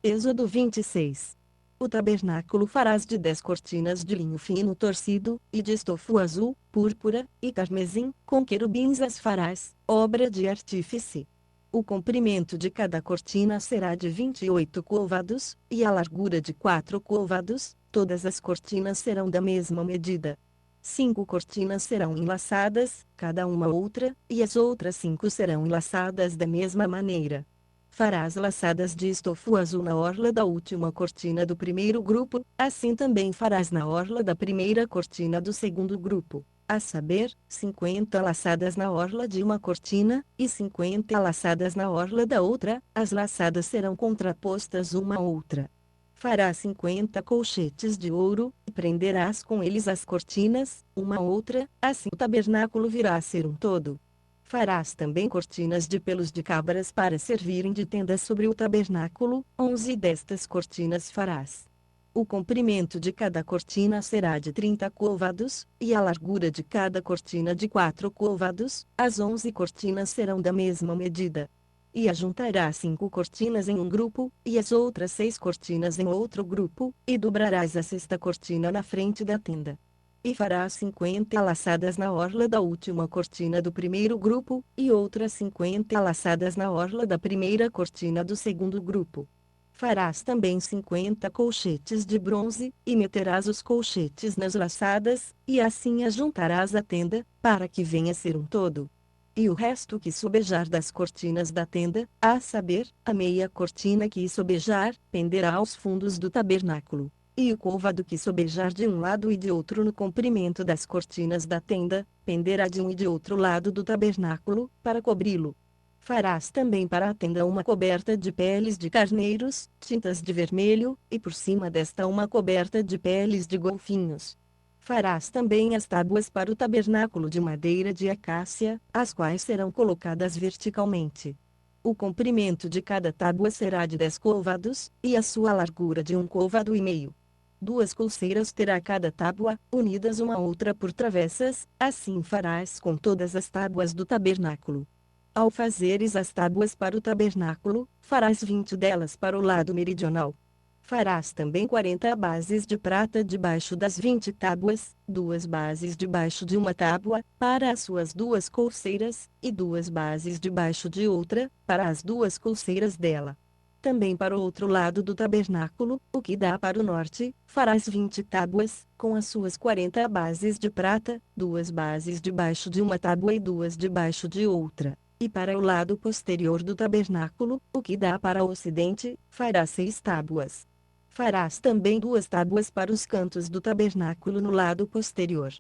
Êxodo 26. O tabernáculo farás de 10 cortinas de linho fino torcido, e de estofo azul, púrpura, e carmesim, com querubins as farás, obra de artífice. O comprimento de cada cortina será de 28 côvados, e a largura de 4 côvados, todas as cortinas serão da mesma medida. 5 cortinas serão enlaçadas, cada uma outra, e as outras 5 serão enlaçadas da mesma maneira. Farás laçadas de estofo azul na orla da última cortina do primeiro grupo, assim também farás na orla da primeira cortina do segundo grupo, a saber, 50 laçadas na orla de uma cortina, e 50 laçadas na orla da outra, as laçadas serão contrapostas uma à outra. Farás 50 colchetes de ouro, e prenderás com eles as cortinas, uma à outra, assim o tabernáculo virá a ser um todo. Farás também cortinas de pelos de cabras para servirem de tenda sobre o tabernáculo, 11 destas cortinas farás. O comprimento de cada cortina será de 30 côvados, e a largura de cada cortina de 4 côvados, as 11 cortinas serão da mesma medida. E ajuntarás 5 cortinas em um grupo, e as outras 6 cortinas em outro grupo, e dobrarás a sexta cortina na frente da tenda. E farás 50 laçadas na orla da última cortina do primeiro grupo, e outras 50 laçadas na orla da primeira cortina do segundo grupo. Farás também 50 colchetes de bronze, e meterás os colchetes nas laçadas, e assim ajuntarás a tenda, para que venha a ser um todo. E o resto que sobejar das cortinas da tenda, a saber, a meia cortina que sobejar, penderá aos fundos do tabernáculo. E o côvado que sobejar de um lado e de outro no comprimento das cortinas da tenda, penderá de um e de outro lado do tabernáculo, para cobri-lo. Farás também para a tenda uma coberta de peles de carneiros, tintas de vermelho, e por cima desta uma coberta de peles de golfinhos. Farás também as tábuas para o tabernáculo de madeira de acácia, as quais serão colocadas verticalmente. O comprimento de cada tábua será de 10 côvados, e a sua largura de 1,5 côvado. 2 colseiras terá cada tábua, unidas uma à outra por travessas, assim farás com todas as tábuas do tabernáculo. Ao fazeres as tábuas para o tabernáculo, farás 20 delas para o lado meridional. Farás também 40 bases de prata debaixo das 20 tábuas, 2 bases debaixo de uma tábua, para as suas 2 colseiras, e 2 bases debaixo de outra, para as 2 colseiras dela. Também para o outro lado do tabernáculo, o que dá para o norte, farás 20 tábuas, com as suas 40 bases de prata, 2 bases debaixo de uma tábua e 2 debaixo de outra. E para o lado posterior do tabernáculo, o que dá para o ocidente, farás 6 tábuas. Farás também 2 tábuas para os cantos do tabernáculo no lado posterior.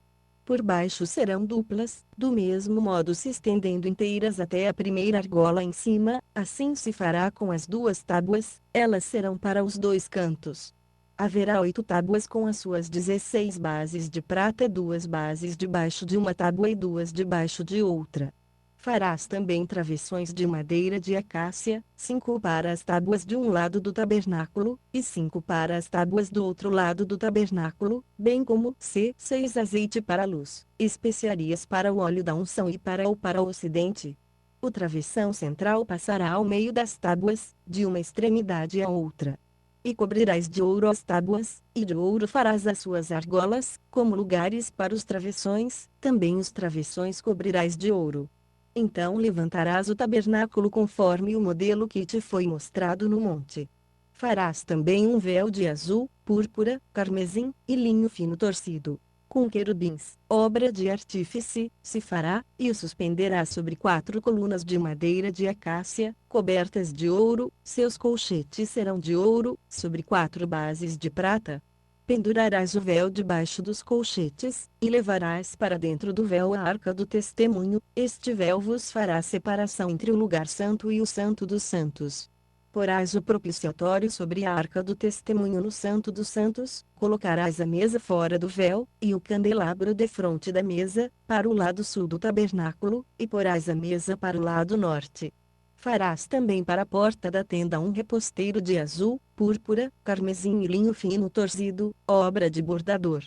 Por baixo serão duplas, do mesmo modo se estendendo inteiras até a primeira argola em cima, assim se fará com as 2 tábuas, elas serão para os 2 cantos. Haverá 8 tábuas com as suas 16 bases de prata, 2 bases debaixo de uma tábua e 2 debaixo de outra. Farás também travessões de madeira de acácia, 5 para as tábuas de um lado do tabernáculo, e 5 para as tábuas do outro lado do tabernáculo, bem como 6 azeite para a luz, especiarias para o óleo da unção e para o ocidente. O travessão central passará ao meio das tábuas, de uma extremidade à outra. E cobrirás de ouro as tábuas, e de ouro farás as suas argolas, como lugares para os travessões, também os travessões cobrirás de ouro. Então levantarás o tabernáculo conforme o modelo que te foi mostrado no monte. Farás também um véu de azul, púrpura, carmesim, e linho fino torcido. Com querubins, obra de artífice, se fará, e o suspenderás sobre 4 colunas de madeira de acácia, cobertas de ouro, seus colchetes serão de ouro, sobre 4 bases de prata. Pendurarás o véu debaixo dos colchetes, e levarás para dentro do véu a arca do testemunho. Este véu vos fará separação entre o lugar santo e o santo dos santos. Porás o propiciatório sobre a arca do testemunho no santo dos santos, colocarás a mesa fora do véu, e o candelabro defronte da mesa, para o lado sul do tabernáculo, e porás a mesa para o lado norte. Farás também para a porta da tenda um reposteiro de azul, púrpura, carmesim e linho fino torcido, obra de bordador.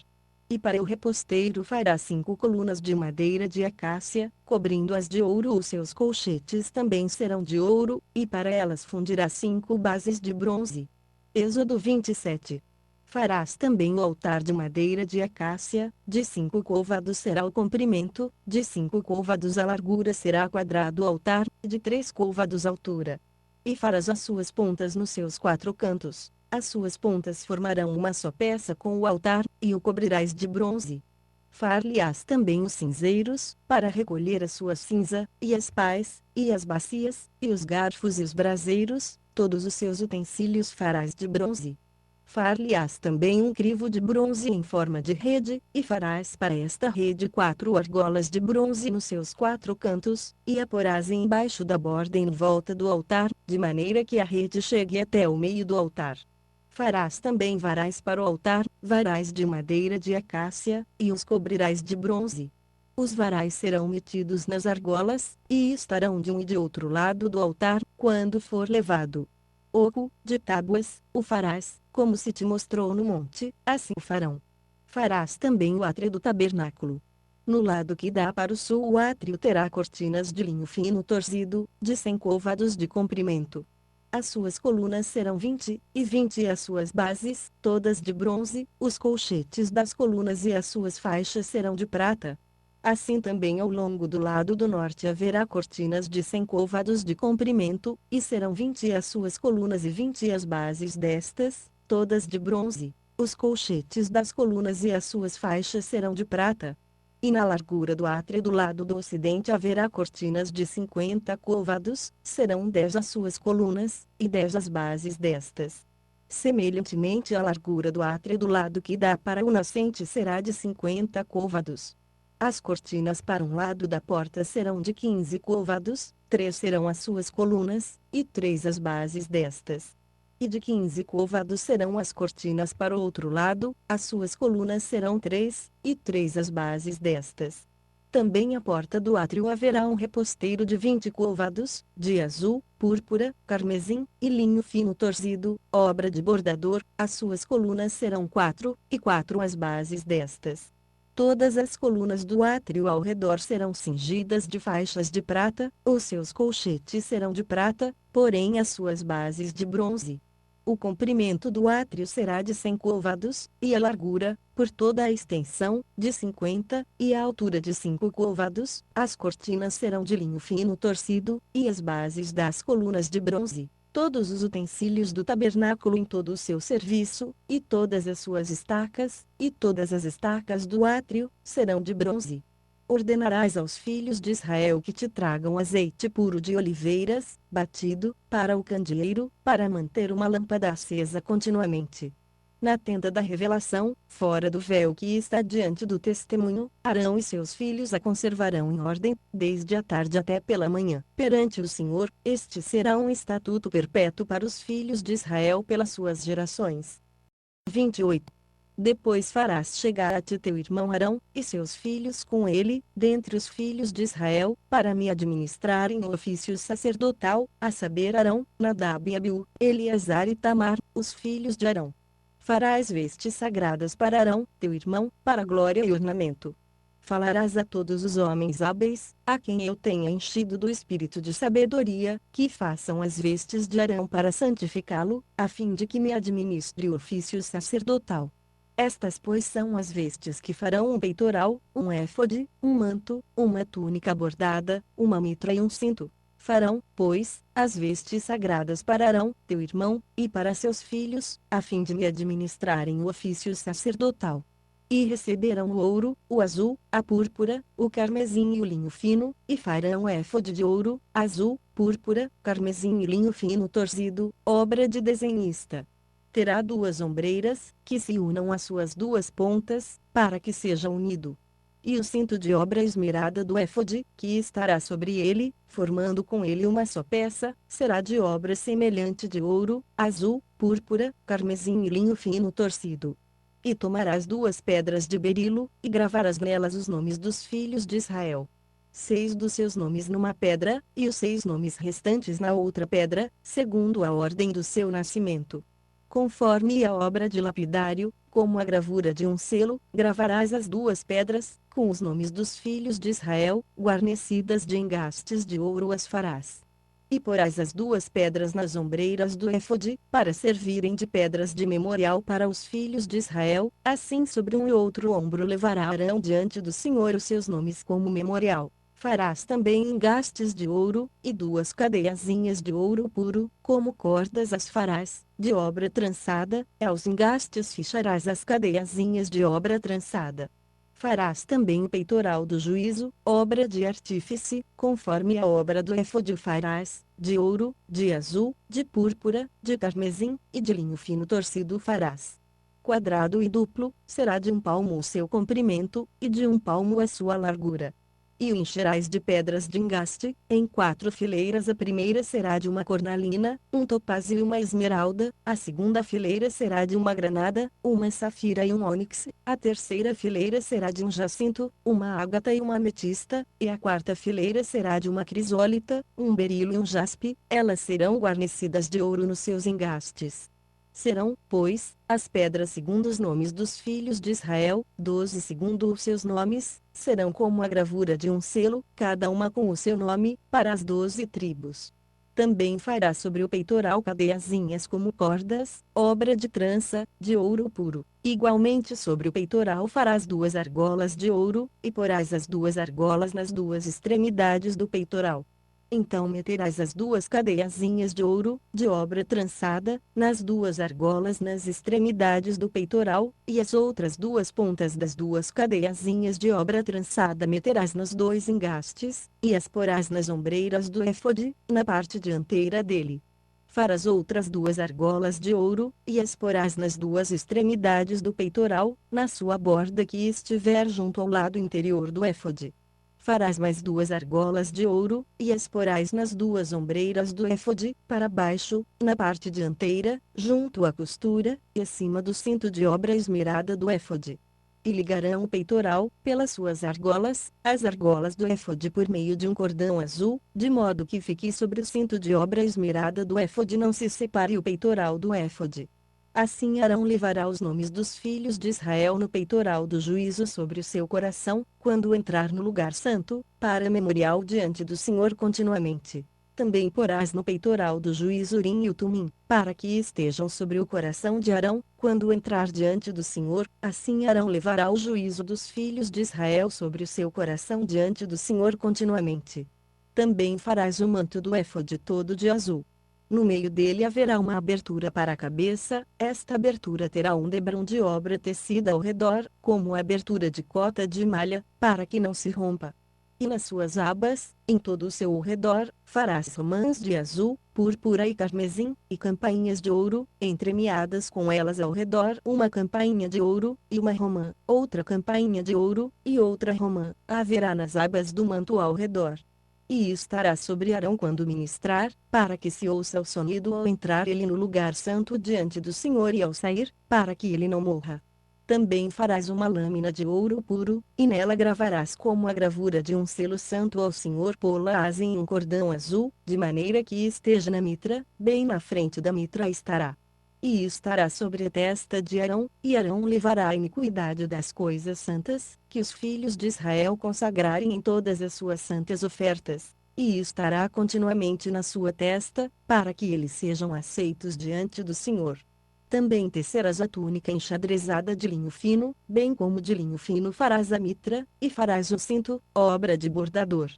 E para o reposteiro fará 5 colunas de madeira de acácia, cobrindo-as de ouro. Os seus colchetes também serão de ouro, e para elas fundirá 5 bases de bronze. Êxodo 27. Farás também o altar de madeira de acácia, de 5 côvados será o comprimento, de 5 côvados a largura será quadrado o altar, de 3 côvados a altura. E farás as suas pontas nos seus 4 cantos. As suas pontas formarão uma só peça com o altar, e o cobrirás de bronze. Far-lhe-ás também os cinzeiros, para recolher a sua cinza, e as pás, e as bacias, e os garfos e os braseiros, todos os seus utensílios farás de bronze. Far-lhe-ás também um crivo de bronze em forma de rede, e farás para esta rede 4 argolas de bronze nos seus 4 cantos, e a porás embaixo da borda em volta do altar, de maneira que a rede chegue até o meio do altar. Farás também varais para o altar, varais de madeira de acácia, e os cobrirás de bronze. Os varais serão metidos nas argolas, e estarão de um e de outro lado do altar, quando for levado. Oco, de tábuas, o farás, como se te mostrou no monte, assim o farão. Farás também o átrio do tabernáculo. No lado que dá para o sul o átrio terá cortinas de linho fino torcido, de 100 côvados de comprimento. As suas colunas serão 20, e 20 as suas bases, todas de bronze, os colchetes das colunas e as suas faixas serão de prata. Assim também ao longo do lado do norte haverá cortinas de 100 côvados de comprimento, e serão 20 as suas colunas e 20 as bases destas, todas de bronze. Os colchetes das colunas e as suas faixas serão de prata. E na largura do átrio do lado do ocidente haverá cortinas de 50 côvados, serão 10 as suas colunas, e 10 as bases destas. Semelhantemente a largura do átrio do lado que dá para o nascente será de 50 côvados. As cortinas para um lado da porta serão de 15 côvados, 3 serão as suas colunas, e 3 as bases destas. E de 15 côvados serão as cortinas para o outro lado, as suas colunas serão 3, e 3 as bases destas. Também à porta do átrio haverá um reposteiro de 20 côvados, de azul, púrpura, carmesim, e linho fino torcido, obra de bordador, as suas colunas serão 4, e 4 as bases destas. Todas as colunas do átrio ao redor serão cingidas de faixas de prata, os seus colchetes serão de prata, porém as suas bases de bronze. O comprimento do átrio será de 100 côvados, e a largura, por toda a extensão, de 50, e a altura de 5 côvados. As cortinas serão de linho fino torcido, e as bases das colunas de bronze. Todos os utensílios do tabernáculo em todo o seu serviço, e todas as suas estacas, e todas as estacas do átrio, serão de bronze. Ordenarás aos filhos de Israel que te tragam azeite puro de oliveiras, batido, para o candeeiro, para manter uma lâmpada acesa continuamente. Na tenda da revelação, fora do véu que está diante do testemunho, Arão e seus filhos a conservarão em ordem, desde a tarde até pela manhã. Perante o Senhor, este será um estatuto perpétuo para os filhos de Israel pelas suas gerações. 28. Depois farás chegar a ti teu irmão Arão, e seus filhos com ele, dentre os filhos de Israel, para me administrarem o ofício sacerdotal, a saber Arão, Nadab e Abiú, Eleazar e Tamar, os filhos de Arão. Farás vestes sagradas para Arão, teu irmão, para glória e ornamento. Falarás a todos os homens hábeis, a quem eu tenha enchido do espírito de sabedoria, que façam as vestes de Arão para santificá-lo, a fim de que me administre o ofício sacerdotal. Estas, pois, são as vestes que farão um peitoral, um éfode, um manto, uma túnica bordada, uma mitra e um cinto. Farão, pois, as vestes sagradas para Arão, teu irmão, e para seus filhos, a fim de me administrarem o ofício sacerdotal. E receberão o ouro, o azul, a púrpura, o carmesim e o linho fino, e farão o éfode de ouro, azul, púrpura, carmesim e linho fino torcido, obra de desenhista. Terá 2 ombreiras, que se unam às suas 2 pontas, para que seja unido. E o cinto de obra esmerada do éfode, que estará sobre ele, formando com ele uma só peça, será de obra semelhante de ouro, azul, púrpura, carmesim e linho fino torcido. E tomarás 2 pedras de berilo, e gravarás nelas os nomes dos filhos de Israel. 6 dos seus nomes numa pedra, e os 6 nomes restantes na outra pedra, segundo a ordem do seu nascimento. Conforme a obra de lapidário, como a gravura de um selo, gravarás as duas pedras, com os nomes dos filhos de Israel, guarnecidas de engastes de ouro as farás. E porás as duas pedras nas ombreiras do éfode, para servirem de pedras de memorial para os filhos de Israel, assim sobre um e outro ombro levará Arão diante do Senhor os seus nomes como memorial. Farás também engastes de ouro, e duas cadeiazinhas de ouro puro, como cordas as farás, de obra trançada, e aos engastes ficharás as cadeiazinhas de obra trançada. Farás também o peitoral do juízo, obra de artífice, conforme a obra do éfode o farás, de ouro, de azul, de púrpura, de carmesim, e de linho fino torcido farás. Quadrado e duplo, será de 1 palmo o seu comprimento, e de 1 palmo a sua largura. E o encherás de pedras de engaste, em 4 fileiras. A primeira será de uma cornalina, um topázio e uma esmeralda, a segunda fileira será de uma granada, uma safira e um ônix, a terceira fileira será de um jacinto, uma ágata e uma ametista, e a quarta fileira será de uma crisólita, um berilo e um jaspe, elas serão guarnecidas de ouro nos seus engastes. Serão, pois, as pedras segundo os nomes dos filhos de Israel, 12 segundo os seus nomes, serão como a gravura de um selo, cada uma com o seu nome, para as 12 tribos. Também fará sobre o peitoral cadeiazinhas como cordas, obra de trança, de ouro puro. Igualmente sobre o peitoral farás 2 argolas de ouro, e porás as 2 argolas nas 2 extremidades do peitoral. Então meterás as 2 cadeiazinhas de ouro, de obra trançada, nas 2 argolas nas extremidades do peitoral, e as outras 2 pontas das 2 cadeiazinhas de obra trançada meterás nos 2 engastes, e as porás nas ombreiras do éfode, na parte dianteira dele. Farás outras 2 argolas de ouro, e as porás nas 2 extremidades do peitoral, na sua borda que estiver junto ao lado interior do éfode. Farás mais 2 argolas de ouro, e as porás nas 2 ombreiras do éfode, para baixo, na parte dianteira, junto à costura, e acima do cinto de obra esmerada do éfode. E ligarão o peitoral, pelas suas argolas, as argolas do éfode por meio de um cordão azul, de modo que fique sobre o cinto de obra esmerada do éfode e não se separe o peitoral do éfode. Assim Arão levará os nomes dos filhos de Israel no peitoral do juízo sobre o seu coração, quando entrar no lugar santo, para memorial diante do Senhor continuamente. Também porás no peitoral do juízo Urim e o Tumim, para que estejam sobre o coração de Arão, quando entrar diante do Senhor. Assim Arão levará o juízo dos filhos de Israel sobre o seu coração diante do Senhor continuamente. Também farás o manto do éfode todo de azul. No meio dele haverá uma abertura para a cabeça, esta abertura terá um debrão de obra tecida ao redor, como abertura de cota de malha, para que não se rompa. E nas suas abas, em todo o seu redor, farás romãs de azul, púrpura e carmesim, e campainhas de ouro, entremeadas com elas ao redor uma campainha de ouro, e uma romã, outra campainha de ouro, e outra romã, haverá nas abas do manto ao redor. E estará sobre Arão quando ministrar, para que se ouça o sonido ao entrar ele no lugar santo diante do Senhor e ao sair, para que ele não morra. Também farás uma lâmina de ouro puro, e nela gravarás como a gravura de um selo santo ao Senhor, pô-la-ás em um cordão azul, de maneira que esteja na mitra, bem na frente da mitra estará. E estará sobre a testa de Arão, e Arão levará a iniquidade das coisas santas, que os filhos de Israel consagrarem em todas as suas santas ofertas, e estará continuamente na sua testa, para que eles sejam aceitos diante do Senhor. Também tecerás a túnica enxadrezada de linho fino, bem como de linho fino farás a mitra, e farás o cinto, obra de bordador.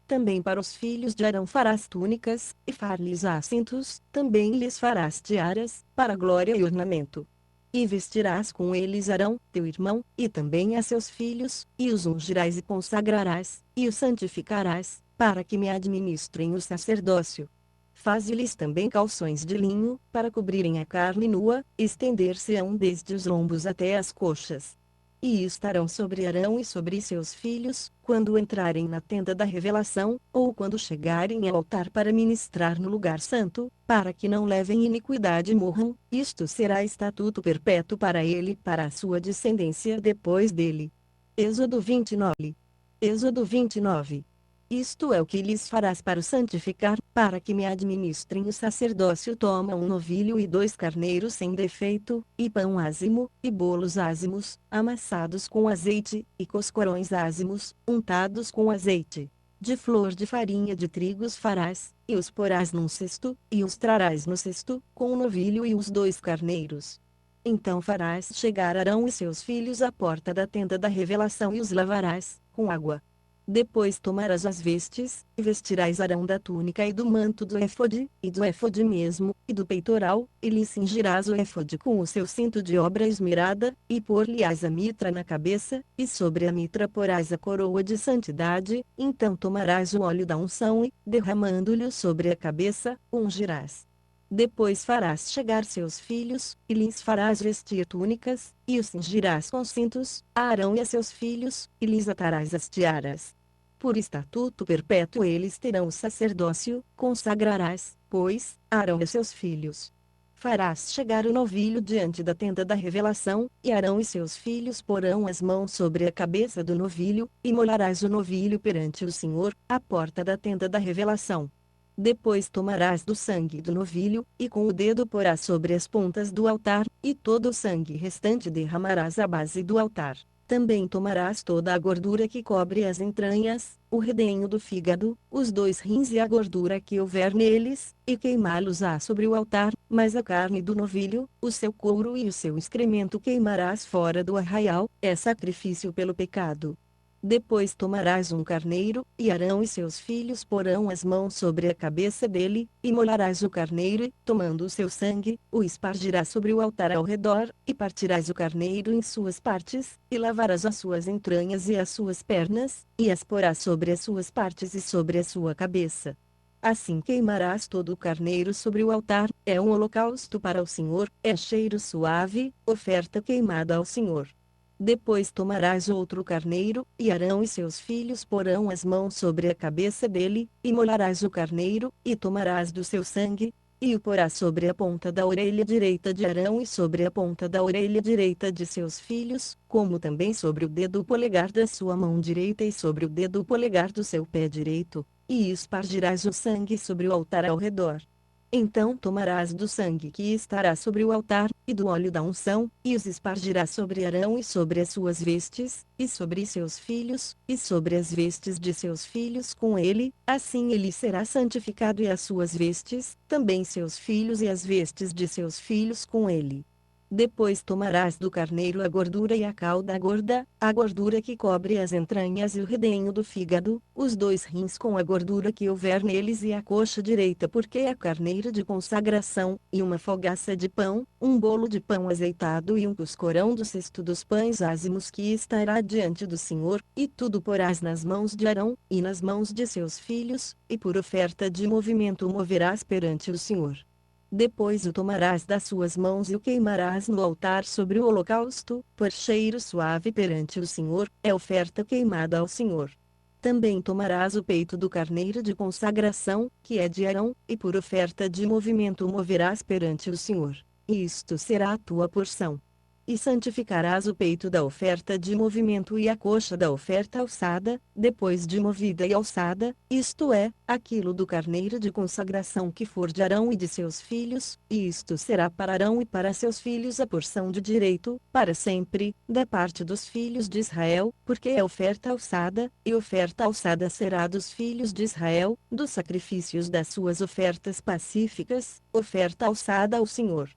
Também para os filhos de Arão farás túnicas, e far-lhes-ás cintos, também lhes farás tiaras, para glória e ornamento. E vestirás com eles Arão, teu irmão, e também a seus filhos, e os ungirás e consagrarás, e os santificarás, para que me administrem o sacerdócio. Faze-lhes também calções de linho, para cobrirem a carne nua, estender-se-ão desde os lombos até as coxas. E estarão sobre Arão e sobre seus filhos, quando entrarem na tenda da revelação, ou quando chegarem ao altar para ministrar no lugar santo, para que não levem iniquidade e morram. Isto será estatuto perpétuo para ele e para a sua descendência depois dele. Êxodo 29. Êxodo 29. Isto é o que lhes farás para o santificar, para que me administrem o sacerdócio. Toma um novilho e 2 carneiros sem defeito, e pão ázimo, e bolos ázimos, amassados com azeite, e coscorões ázimos, untados com azeite. De flor de farinha de trigo os farás, e os porás num cesto, e os trarás no cesto, com o novilho e os 2 carneiros. Então farás chegar Arão e seus filhos à porta da tenda da revelação e os lavarás, com água. Depois tomarás as vestes, e vestirás Arão da túnica e do manto do éfode, e do éfode mesmo, e do peitoral, e lhe cingirás o éfode com o seu cinto de obra esmerada, e pôr-lhe-ás a mitra na cabeça, e sobre a mitra porás a coroa de santidade. Então tomarás o óleo da unção e, derramando-lhe sobre a cabeça, ungirás. Depois farás chegar seus filhos, e lhes farás vestir túnicas, e os cingirás com cintos, a Arão e a seus filhos, e lhes atarás as tiaras. Por estatuto perpétuo eles terão o sacerdócio. Consagrarás, pois, Arão e seus filhos. Farás chegar o novilho diante da tenda da revelação, e Arão e seus filhos porão as mãos sobre a cabeça do novilho, e molarás o novilho perante o Senhor, à porta da tenda da revelação. Depois tomarás do sangue do novilho, e com o dedo porás sobre as pontas do altar, e todo o sangue restante derramarás à base do altar. Também tomarás toda a gordura que cobre as entranhas, o redenho do fígado, os 2 rins e a gordura que houver neles, e queimá-los-á sobre o altar, mas a carne do novilho, o seu couro e o seu excremento queimarás fora do arraial, é sacrifício pelo pecado. Depois tomarás um carneiro, e Arão e seus filhos porão as mãos sobre a cabeça dele, e molarás o carneiro e, tomando o seu sangue, o espargirás sobre o altar ao redor, e partirás o carneiro em suas partes, e lavarás as suas entranhas e as suas pernas, e as porás sobre as suas partes e sobre a sua cabeça. Assim queimarás todo o carneiro sobre o altar, é um holocausto para o Senhor, é cheiro suave, oferta queimada ao Senhor. Depois tomarás outro carneiro, e Arão e seus filhos porão as mãos sobre a cabeça dele, e molarás o carneiro, e tomarás do seu sangue, e o porás sobre a ponta da orelha direita de Arão e sobre a ponta da orelha direita de seus filhos, como também sobre o dedo polegar da sua mão direita e sobre o dedo polegar do seu pé direito, e espargirás o sangue sobre o altar ao redor. Então tomarás do sangue que estará sobre o altar, e do óleo da unção, e os espargirás sobre Arão e sobre as suas vestes, e sobre seus filhos, e sobre as vestes de seus filhos com ele, assim ele será santificado e as suas vestes, também seus filhos e as vestes de seus filhos com ele. Depois tomarás do carneiro a gordura e a cauda gorda, a gordura que cobre as entranhas e o redenho do fígado, os 2 rins com a gordura que houver neles e a coxa direita porque é carneiro de consagração, e uma fogaça de pão, um bolo de pão azeitado e um coscorão do cesto dos pães ázimos que estará diante do Senhor, e tudo porás nas mãos de Arão, e nas mãos de seus filhos, e por oferta de movimento o moverás perante o Senhor. Depois o tomarás das suas mãos e o queimarás no altar sobre o holocausto, por cheiro suave perante o Senhor, é oferta queimada ao Senhor. Também tomarás o peito do carneiro de consagração, que é de Arão, e por oferta de movimento o moverás perante o Senhor, e isto será a tua porção. E santificarás o peito da oferta de movimento e a coxa da oferta alçada, depois de movida e alçada, isto é, aquilo do carneiro de consagração que for de Arão e de seus filhos, e isto será para Arão e para seus filhos a porção de direito, para sempre, da parte dos filhos de Israel, porque é oferta alçada, e oferta alçada será dos filhos de Israel, dos sacrifícios das suas ofertas pacíficas, oferta alçada ao Senhor.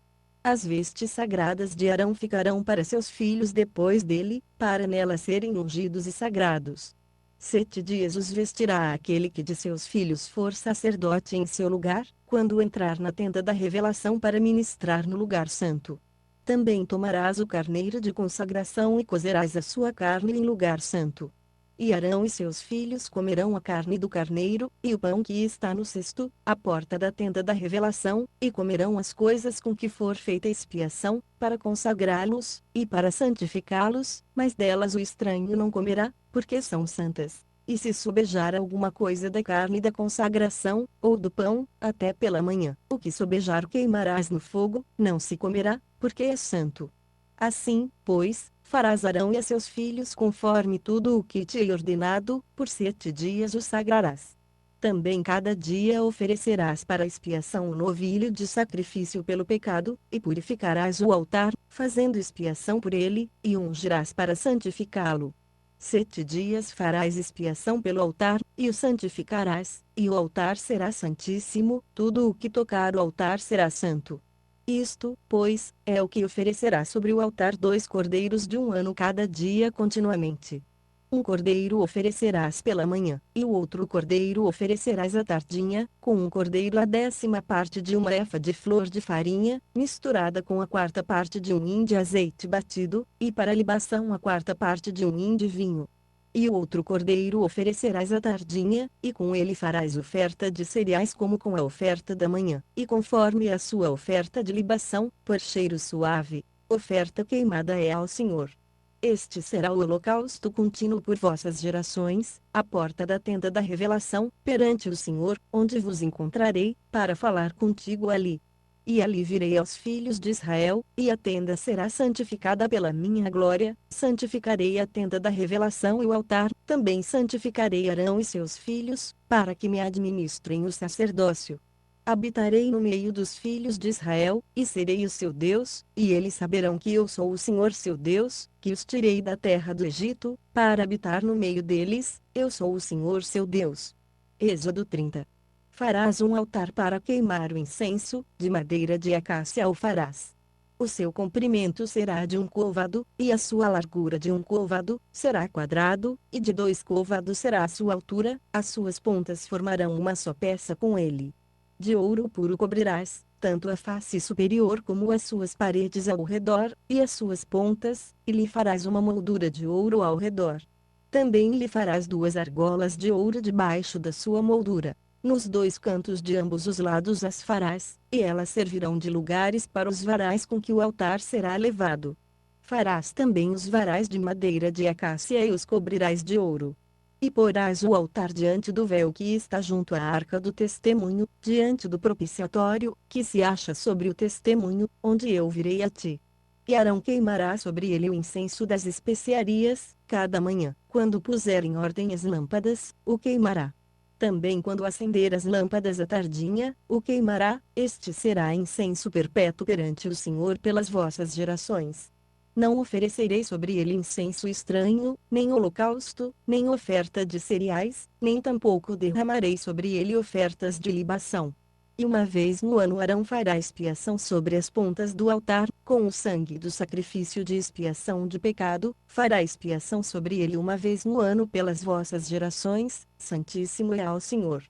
As vestes sagradas de Arão ficarão para seus filhos depois dele, para nelas serem ungidos e sagrados. 7 dias os vestirá aquele que de seus filhos for sacerdote em seu lugar, quando entrar na tenda da revelação para ministrar no lugar santo. Também tomarás o carneiro de consagração e cozerás a sua carne em lugar santo. E Arão e seus filhos comerão a carne do carneiro, e o pão que está no cesto, à porta da tenda da revelação, e comerão as coisas com que for feita expiação, para consagrá-los, e para santificá-los, mas delas o estranho não comerá, porque são santas. E se sobejar alguma coisa da carne da consagração, ou do pão, até pela manhã, o que sobejar queimarás no fogo, não se comerá, porque é santo. Assim, pois, Farás Arão e a seus filhos conforme tudo o que te é ordenado, por 7 dias os sagrarás. Também cada dia oferecerás para expiação um novilho de sacrifício pelo pecado, e purificarás o altar, fazendo expiação por ele, e ungirás para santificá-lo. 7 dias farás expiação pelo altar, e o santificarás, e o altar será santíssimo, tudo o que tocar o altar será santo. Isto, pois, é o que oferecerás sobre o altar: 2 cordeiros de 1 ano cada dia continuamente. Um cordeiro oferecerás pela manhã, e o outro cordeiro oferecerás à tardinha, com um cordeiro a 10ª parte de uma efa de flor de farinha, misturada com a 4ª parte de um hin de azeite batido, e para a libação a 4ª parte de um hin de vinho. E o outro cordeiro oferecerás à tardinha, e com ele farás oferta de cereais como com a oferta da manhã, e conforme a sua oferta de libação, por cheiro suave, oferta queimada é ao Senhor. Este será o holocausto contínuo por vossas gerações, à porta da tenda da revelação, perante o Senhor, onde vos encontrarei, para falar contigo ali. E ali virei aos filhos de Israel, e a tenda será santificada pela minha glória. Santificarei a tenda da revelação e o altar, também santificarei Arão e seus filhos, para que me administrem o sacerdócio. Habitarei no meio dos filhos de Israel, e serei o seu Deus, e eles saberão que eu sou o Senhor seu Deus, que os tirei da terra do Egito, para habitar no meio deles. Eu sou o Senhor seu Deus. Êxodo 30. Farás um altar para queimar o incenso, de madeira de acácia o farás. O seu comprimento será de 1 côvado, e a sua largura de 1 côvado, será quadrado, e de 2 côvados será a sua altura. As suas pontas formarão uma só peça com ele. De ouro puro cobrirás, tanto a face superior como as suas paredes ao redor, e as suas pontas, e lhe farás uma moldura de ouro ao redor. Também lhe farás 2 argolas de ouro debaixo da sua moldura. Nos 2 cantos de ambos os lados as farás, e elas servirão de lugares para os varais com que o altar será levado. Farás também os varais de madeira de acácia e os cobrirás de ouro. E porás o altar diante do véu que está junto à arca do testemunho, diante do propiciatório, que se acha sobre o testemunho, onde eu virei a ti. E Arão queimará sobre ele o incenso das especiarias, cada manhã, quando puser em ordem as lâmpadas, o queimará. Também quando acender as lâmpadas à tardinha, o queimará. Este será incenso perpétuo perante o Senhor pelas vossas gerações. Não oferecerei sobre ele incenso estranho, nem holocausto, nem oferta de cereais, nem tampouco derramarei sobre ele ofertas de libação. E 1 vez no ano Arão fará expiação sobre as pontas do altar, com o sangue do sacrifício de expiação de pecado, fará expiação sobre ele 1 vez no ano pelas vossas gerações. Santíssimo é ao Senhor.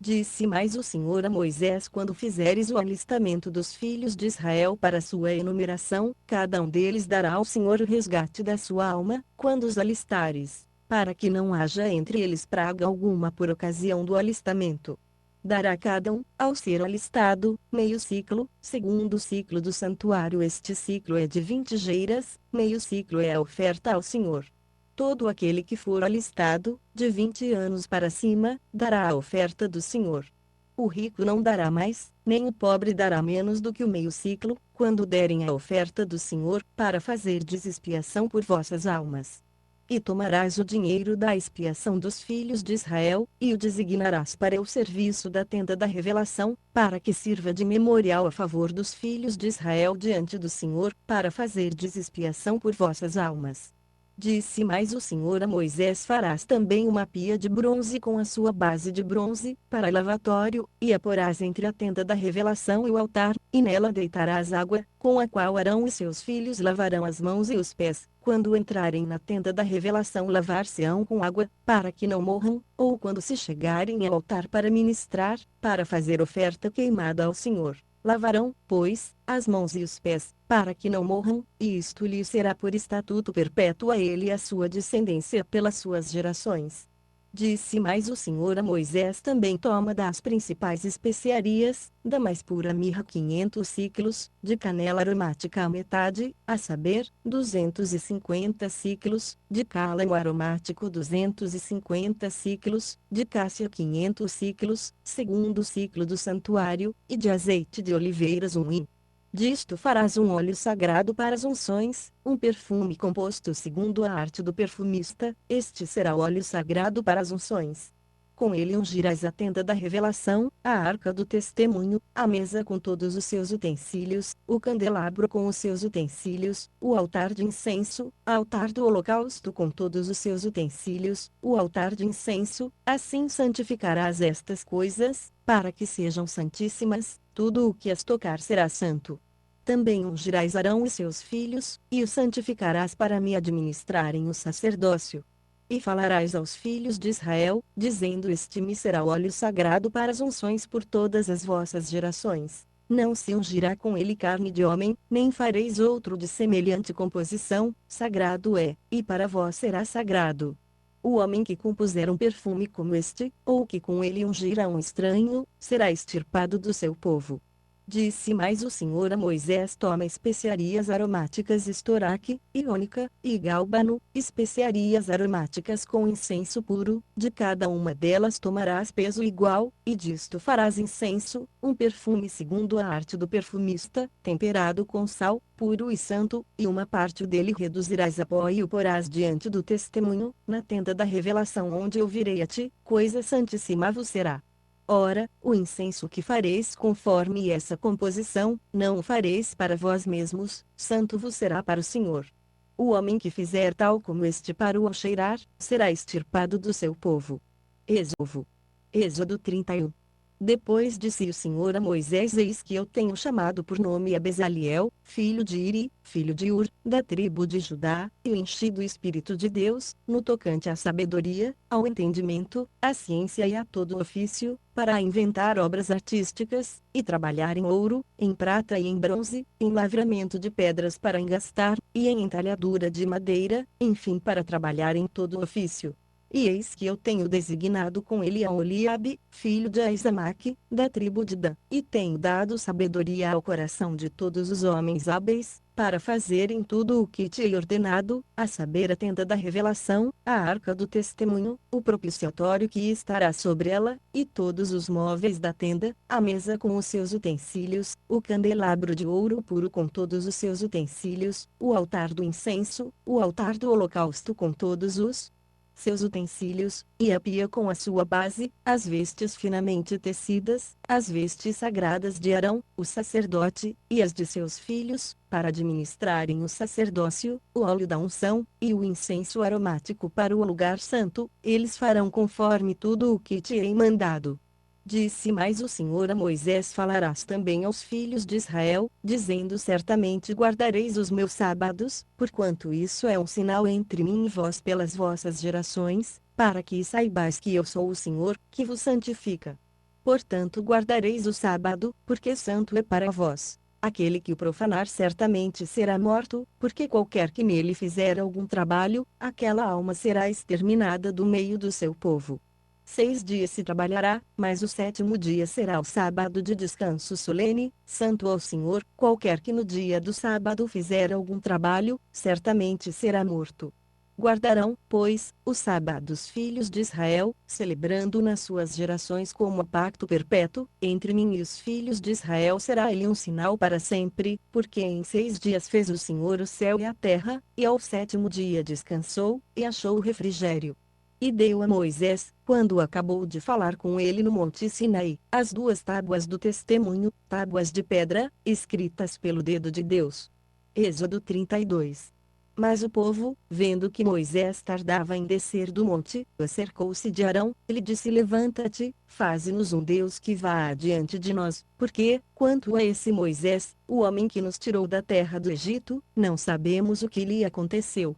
Disse mais o Senhor a Moisés: quando fizeres o alistamento dos filhos de Israel para sua enumeração, cada um deles dará ao Senhor o resgate da sua alma, quando os alistares, para que não haja entre eles praga alguma por ocasião do alistamento. Dará cada um, ao ser alistado, meio ciclo, segundo o ciclo do santuário. Este ciclo é de 20 geiras, meio ciclo é a oferta ao Senhor. Todo aquele que for alistado, de 20 anos para cima, dará a oferta do Senhor. O rico não dará mais, nem o pobre dará menos do que o meio ciclo, quando derem a oferta do Senhor, para fazerdes expiação por vossas almas. E tomarás o dinheiro da expiação dos filhos de Israel, e o designarás para o serviço da tenda da revelação, para que sirva de memorial a favor dos filhos de Israel diante do Senhor, para fazerdes expiação por vossas almas. Disse mais o Senhor a Moisés: farás também uma pia de bronze com a sua base de bronze, para lavatório, e a porás entre a tenda da revelação e o altar, e nela deitarás água, com a qual Arão e seus filhos lavarão as mãos e os pés. Quando entrarem na tenda da revelação, lavar-se-ão com água, para que não morram, ou quando se chegarem ao altar para ministrar, para fazer oferta queimada ao Senhor. Lavarão, pois, as mãos e os pés, para que não morram, e isto lhe será por estatuto perpétuo a ele e a sua descendência pelas suas gerações. Disse mais o Senhor a Moisés: também toma das principais especiarias, da mais pura mirra 500 siclos, de canela aromática a metade, a saber, 250 siclos, de cálamo aromático 250 siclos, de cássia 500 siclos, segundo o ciclo do santuário, e de azeite de oliveiras 1 hin. Disto farás um óleo sagrado para as unções, um perfume composto segundo a arte do perfumista, este será o óleo sagrado para as unções. Com ele ungirás a tenda da revelação, a arca do testemunho, a mesa com todos os seus utensílios, o candelabro com os seus utensílios, o altar de incenso, altar do holocausto com todos os seus utensílios, o altar de incenso, assim santificarás estas coisas, para que sejam santíssimas, tudo o que as tocar será santo. Também ungirás Arão e seus filhos, e os santificarás para me administrarem o sacerdócio. E falarás aos filhos de Israel, dizendo: Este me será o óleo sagrado para as unções por todas as vossas gerações. Não se ungirá com ele carne de homem, nem fareis outro de semelhante composição, sagrado é, e para vós será sagrado. O homem que compuser um perfume como este, ou que com ele ungir a um estranho, será extirpado do seu povo. Disse mais o Senhor a Moisés: Toma especiarias aromáticas estoraque, e ônica, e gálbano, especiarias aromáticas com incenso puro, de cada uma delas tomarás peso igual, e disto farás incenso, um perfume segundo a arte do perfumista, temperado com sal, puro e santo, e uma parte dele reduzirás a pó e o porás diante do testemunho, na tenda da revelação onde eu virei a ti, coisa santíssima vos será. Ora, o incenso que fareis conforme essa composição, não o fareis para vós mesmos, santo vos será para o Senhor. O homem que fizer tal como este para o cheirar, será extirpado do seu povo. Êxodo 31. Depois disse o Senhor a Moisés: Eis que eu tenho chamado por nome a Bezaliel, filho de Iri, filho de Ur, da tribo de Judá, e o enchi do Espírito de Deus, no tocante à sabedoria, ao entendimento, à ciência e a todo ofício, para inventar obras artísticas, e trabalhar em ouro, em prata e em bronze, em lavramento de pedras para engastar, e em entalhadura de madeira, enfim para trabalhar em todo ofício. E eis que eu tenho designado com ele a Oliabe, filho de Aisamaque, da tribo de Dan, e tenho dado sabedoria ao coração de todos os homens hábeis, para fazerem tudo o que te hei ordenado, a saber a tenda da revelação, a arca do testemunho, o propiciatório que estará sobre ela, e todos os móveis da tenda, a mesa com os seus utensílios, o candelabro de ouro puro com todos os seus utensílios, o altar do incenso, o altar do holocausto com todos os seus utensílios, e a pia com a sua base, as vestes finamente tecidas, as vestes sagradas de Arão, o sacerdote, e as de seus filhos, para administrarem o sacerdócio, o óleo da unção, e o incenso aromático para o lugar santo, eles farão conforme tudo o que te hei mandado. Disse mais o Senhor a Moisés: Falarás também aos filhos de Israel, dizendo: Certamente guardareis os meus sábados, porquanto isso é um sinal entre mim e vós pelas vossas gerações, para que saibais que eu sou o Senhor, que vos santifica. Portanto guardareis o sábado, porque santo é para vós. Aquele que o profanar certamente será morto, porque qualquer que nele fizer algum trabalho, aquela alma será exterminada do meio do seu povo. 6 dias se trabalhará, mas o 7º dia será o sábado de descanso solene, santo ao Senhor. Qualquer que no dia do sábado fizer algum trabalho, certamente será morto. Guardarão, pois, o sábado os filhos de Israel, celebrando nas suas gerações como pacto perpétuo, entre mim e os filhos de Israel será ele um sinal para sempre, porque em 6 dias fez o Senhor o céu e a terra, e ao 7º dia descansou, e achou refrigério. E deu a Moisés, quando acabou de falar com ele no monte Sinai, as 2 tábuas do testemunho, tábuas de pedra, escritas pelo dedo de Deus. Êxodo 32. Mas o povo, vendo que Moisés tardava em descer do monte, acercou-se de Arão, e lhe disse: Levanta-te, faze-nos um Deus que vá adiante de nós, porque, quanto a esse Moisés, o homem que nos tirou da terra do Egito, não sabemos o que lhe aconteceu.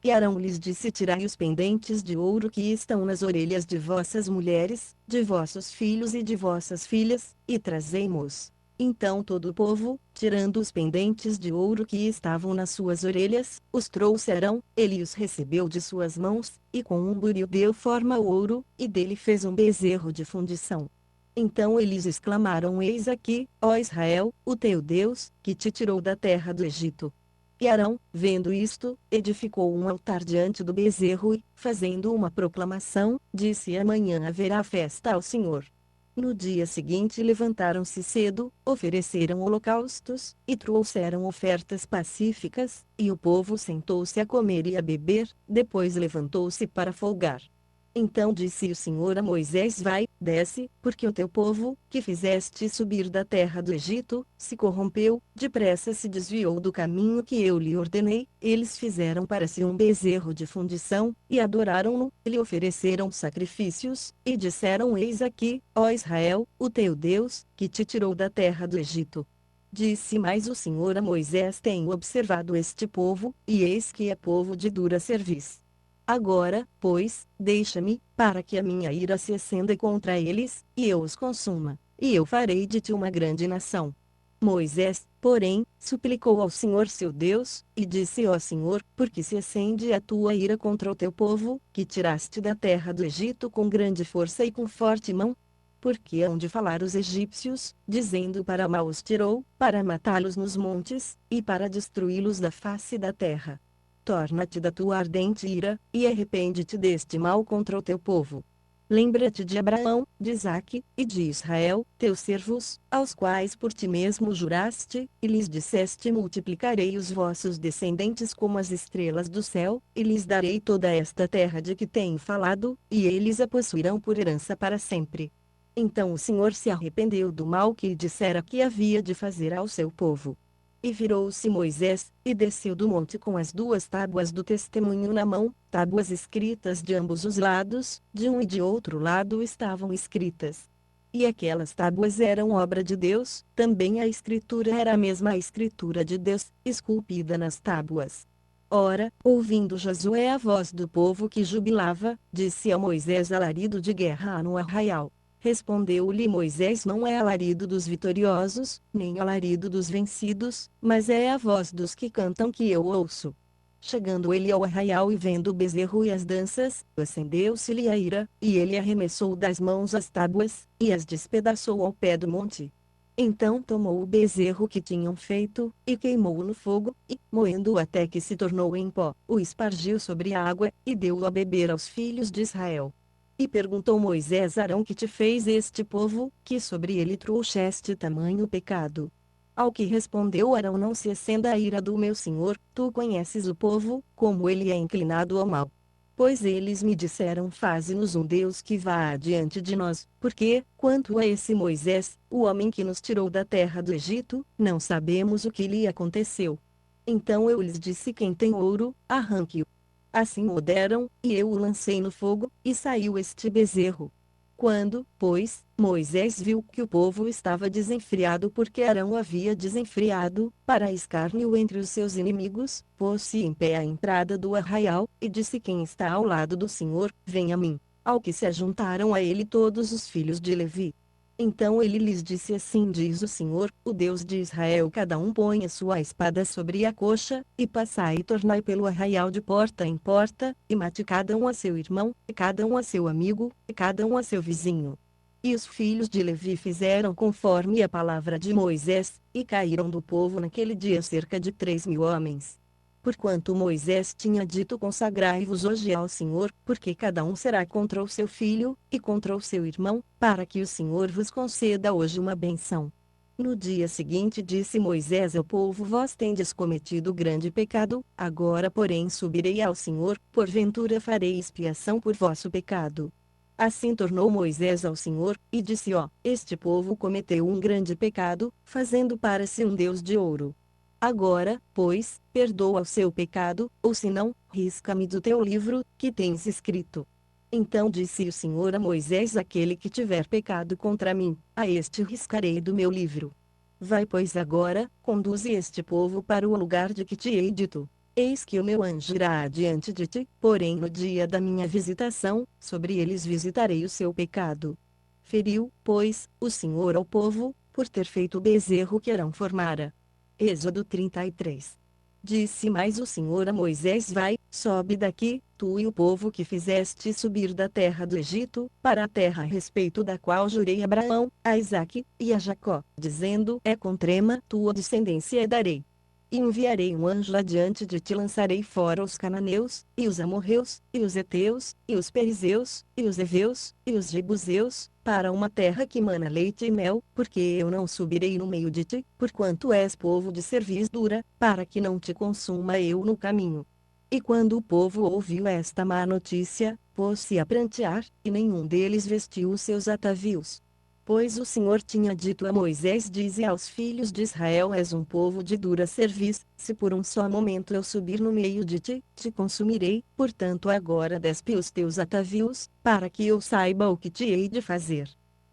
E Arão lhes disse: Tirai os pendentes de ouro que estão nas orelhas de vossas mulheres, de vossos filhos e de vossas filhas, e trazei-mos. Então todo o povo, tirando os pendentes de ouro que estavam nas suas orelhas, os trouxe Arão, ele os recebeu de suas mãos, e com um buril deu forma ao ouro, e dele fez um bezerro de fundição. Então eles exclamaram: Eis aqui, ó Israel, o teu Deus, que te tirou da terra do Egito. E Arão, vendo isto, edificou um altar diante do bezerro e, fazendo uma proclamação, disse: Amanhã haverá festa ao Senhor. No dia seguinte levantaram-se cedo, ofereceram holocaustos, e trouxeram ofertas pacíficas, e o povo sentou-se a comer e a beber, depois levantou-se para folgar. Então disse o Senhor a Moisés: Vai, desce, porque o teu povo, que fizeste subir da terra do Egito, se corrompeu, depressa se desviou do caminho que eu lhe ordenei. Eles fizeram para si um bezerro de fundição, e adoraram-no, e lhe ofereceram sacrifícios, e disseram: Eis aqui, ó Israel, o teu Deus, que te tirou da terra do Egito. Disse mais o Senhor a Moisés: Tenho observado este povo, e eis que é povo de dura cerviz. Agora, pois, deixa-me, para que a minha ira se acenda contra eles, e eu os consuma, e eu farei de ti uma grande nação. Moisés, porém, suplicou ao Senhor seu Deus, e disse: Ó Senhor, por que se acende a tua ira contra o teu povo, que tiraste da terra do Egito com grande força e com forte mão? Porque hão de falar os egípcios, dizendo: Para mal os tirou, para matá-los nos montes, e para destruí-los da face da terra. Torna-te da tua ardente ira, e arrepende-te deste mal contra o teu povo. Lembra-te de Abraão, de Isaque, e de Israel, teus servos, aos quais por ti mesmo juraste, e lhes disseste: Multiplicarei os vossos descendentes como as estrelas do céu, e lhes darei toda esta terra de que tenho falado, e eles a possuirão por herança para sempre. Então o Senhor se arrependeu do mal que lhe dissera que havia de fazer ao seu povo. E virou-se Moisés, e desceu do monte com as duas tábuas do testemunho na mão, tábuas escritas de ambos os lados, de um e de outro lado estavam escritas. E aquelas tábuas eram obra de Deus, também a escritura era a mesma escritura de Deus, esculpida nas tábuas. Ora, ouvindo Josué a voz do povo que jubilava, disse a Moisés: Alarido de guerra há no arraial. Respondeu-lhe Moisés: Não é alarido dos vitoriosos, nem alarido dos vencidos, mas é a voz dos que cantam que eu ouço. Chegando ele ao arraial e vendo o bezerro e as danças, acendeu-se-lhe a ira, e ele arremessou das mãos as tábuas, e as despedaçou ao pé do monte. Então tomou o bezerro que tinham feito, e queimou-o no fogo, e, moendo-o até que se tornou em pó, o espargiu sobre a água, e deu-o a beber aos filhos de Israel. E perguntou Moisés a Arão: Que te fez este povo, que sobre ele trouxeste tamanho pecado? Ao que respondeu Arão: Não se acenda a ira do meu senhor, tu conheces o povo, como ele é inclinado ao mal. Pois eles me disseram: Faze-nos um Deus que vá adiante de nós, porque, quanto a esse Moisés, o homem que nos tirou da terra do Egito, não sabemos o que lhe aconteceu. Então eu lhes disse: Quem tem ouro, arranque-o. Assim o deram, e eu o lancei no fogo, e saiu este bezerro. Quando, pois, Moisés viu que o povo estava desenfreado porque Arão o havia desenfreado, para escárnio entre os seus inimigos, pôs-se em pé à entrada do arraial, e disse: Quem está ao lado do Senhor, vem a mim. Ao que se ajuntaram a ele todos os filhos de Levi. Então ele lhes disse: Assim diz o Senhor, o Deus de Israel: Cada um põe a sua espada sobre a coxa, e passai e tornai pelo arraial de porta em porta, e mate cada um a seu irmão, e cada um a seu amigo, e cada um a seu vizinho. E os filhos de Levi fizeram conforme a palavra de Moisés, e caíram do povo naquele dia cerca de 3.000 homens. Porquanto Moisés tinha dito: Consagrai-vos hoje ao Senhor, porque cada um será contra o seu filho, e contra o seu irmão, para que o Senhor vos conceda hoje uma benção. No dia seguinte disse Moisés ao povo: Vós tendes cometido grande pecado, agora porém subirei ao Senhor, porventura farei expiação por vosso pecado. Assim tornou Moisés ao Senhor, e disse: Ó, este povo cometeu um grande pecado, fazendo para si um Deus de ouro. Agora, pois, perdoa o seu pecado, ou se não, risca-me do teu livro, que tens escrito. Então disse o Senhor a Moisés: Aquele que tiver pecado contra mim, a este riscarei do meu livro. Vai, pois, agora, conduze este povo para o lugar de que te hei dito. Eis que o meu anjo irá adiante de ti, porém no dia da minha visitação, sobre eles visitarei o seu pecado. Feriu, pois, o Senhor ao povo, por ter feito o bezerro que Arão formara. Êxodo 33. Disse mais o Senhor a Moisés: Vai, sobe daqui, tu e o povo que fizeste subir da terra do Egito, para a terra a respeito da qual jurei a Abraão, a Isaque, e a Jacó, dizendo: É com trema tua descendência darei. E enviarei um anjo adiante de ti, lançarei fora os cananeus, e os amorreus, e os heteus, e os perizeus, e os heveus, e os jebuseus, para uma terra que mana leite e mel, porque eu não subirei no meio de ti, porquanto és povo de cerviz dura, para que não te consuma eu no caminho. E quando o povo ouviu esta má notícia, pôs-se a prantear, e nenhum deles vestiu os seus atavios. Pois o Senhor tinha dito a Moisés: dize aos filhos de Israel: és um povo de dura cerviz, se por um só momento eu subir no meio de ti, te consumirei, portanto agora despe os teus atavios, para que eu saiba o que te hei de fazer.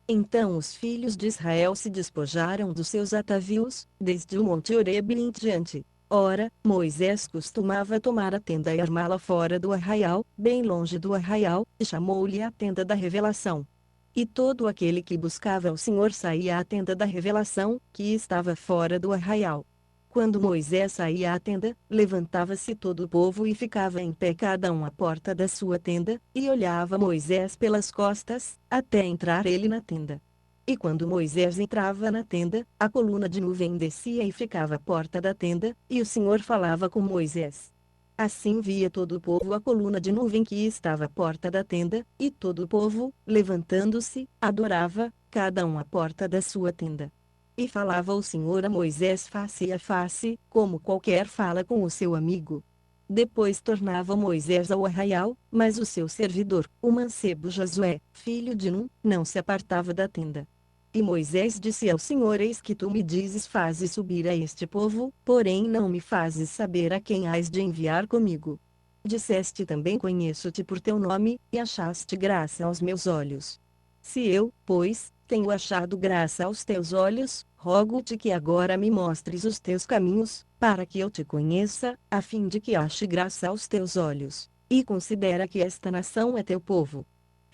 Então os filhos de Israel se despojaram dos seus atavios, desde o monte Horebe em diante. Ora, Moisés costumava tomar a tenda e armá-la fora do arraial, bem longe do arraial, e chamou-lhe a tenda da revelação. E todo aquele que buscava o Senhor saía à tenda da revelação, que estava fora do arraial. Quando Moisés saía à tenda, levantava-se todo o povo e ficava em pé cada um à porta da sua tenda, e olhava Moisés pelas costas, até entrar ele na tenda. E quando Moisés entrava na tenda, a coluna de nuvem descia e ficava à porta da tenda, e o Senhor falava com Moisés. Assim via todo o povo a coluna de nuvem que estava à porta da tenda, e todo o povo, levantando-se, adorava, cada um à porta da sua tenda. E falava o Senhor a Moisés face a face, como qualquer fala com o seu amigo. Depois tornava Moisés ao arraial, mas o seu servidor, o mancebo Josué, filho de Num, não se apartava da tenda. E Moisés disse ao Senhor: eis que tu me dizes: faze subir a este povo, porém não me fazes saber a quem hás de enviar comigo. Disseste também: conheço-te por teu nome, e achaste graça aos meus olhos. Se eu, pois, tenho achado graça aos teus olhos, rogo-te que agora me mostres os teus caminhos, para que eu te conheça, a fim de que ache graça aos teus olhos, e considera que esta nação é teu povo.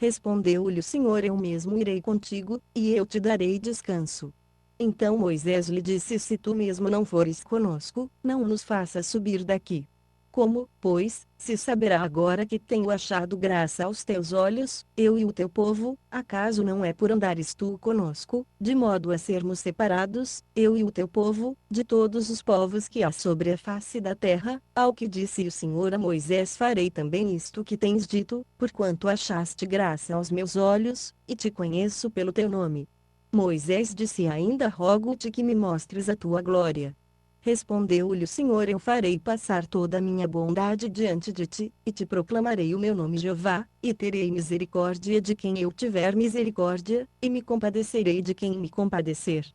Respondeu-lhe o Senhor: eu mesmo irei contigo, e eu te darei descanso. Então Moisés lhe disse: se tu mesmo não fores conosco, não nos faças subir daqui. Como, pois, se saberá agora que tenho achado graça aos teus olhos, eu e o teu povo, acaso não é por andares tu conosco, de modo a sermos separados, eu e o teu povo, de todos os povos que há sobre a face da terra? Ao que disse o Senhor a Moisés: farei também isto que tens dito, porquanto achaste graça aos meus olhos, e te conheço pelo teu nome. Moisés disse ainda: rogo-te que me mostres a tua glória. Respondeu-lhe o Senhor: eu farei passar toda a minha bondade diante de ti, e te proclamarei o meu nome Jeová, e terei misericórdia de quem eu tiver misericórdia, e me compadecerei de quem me compadecer.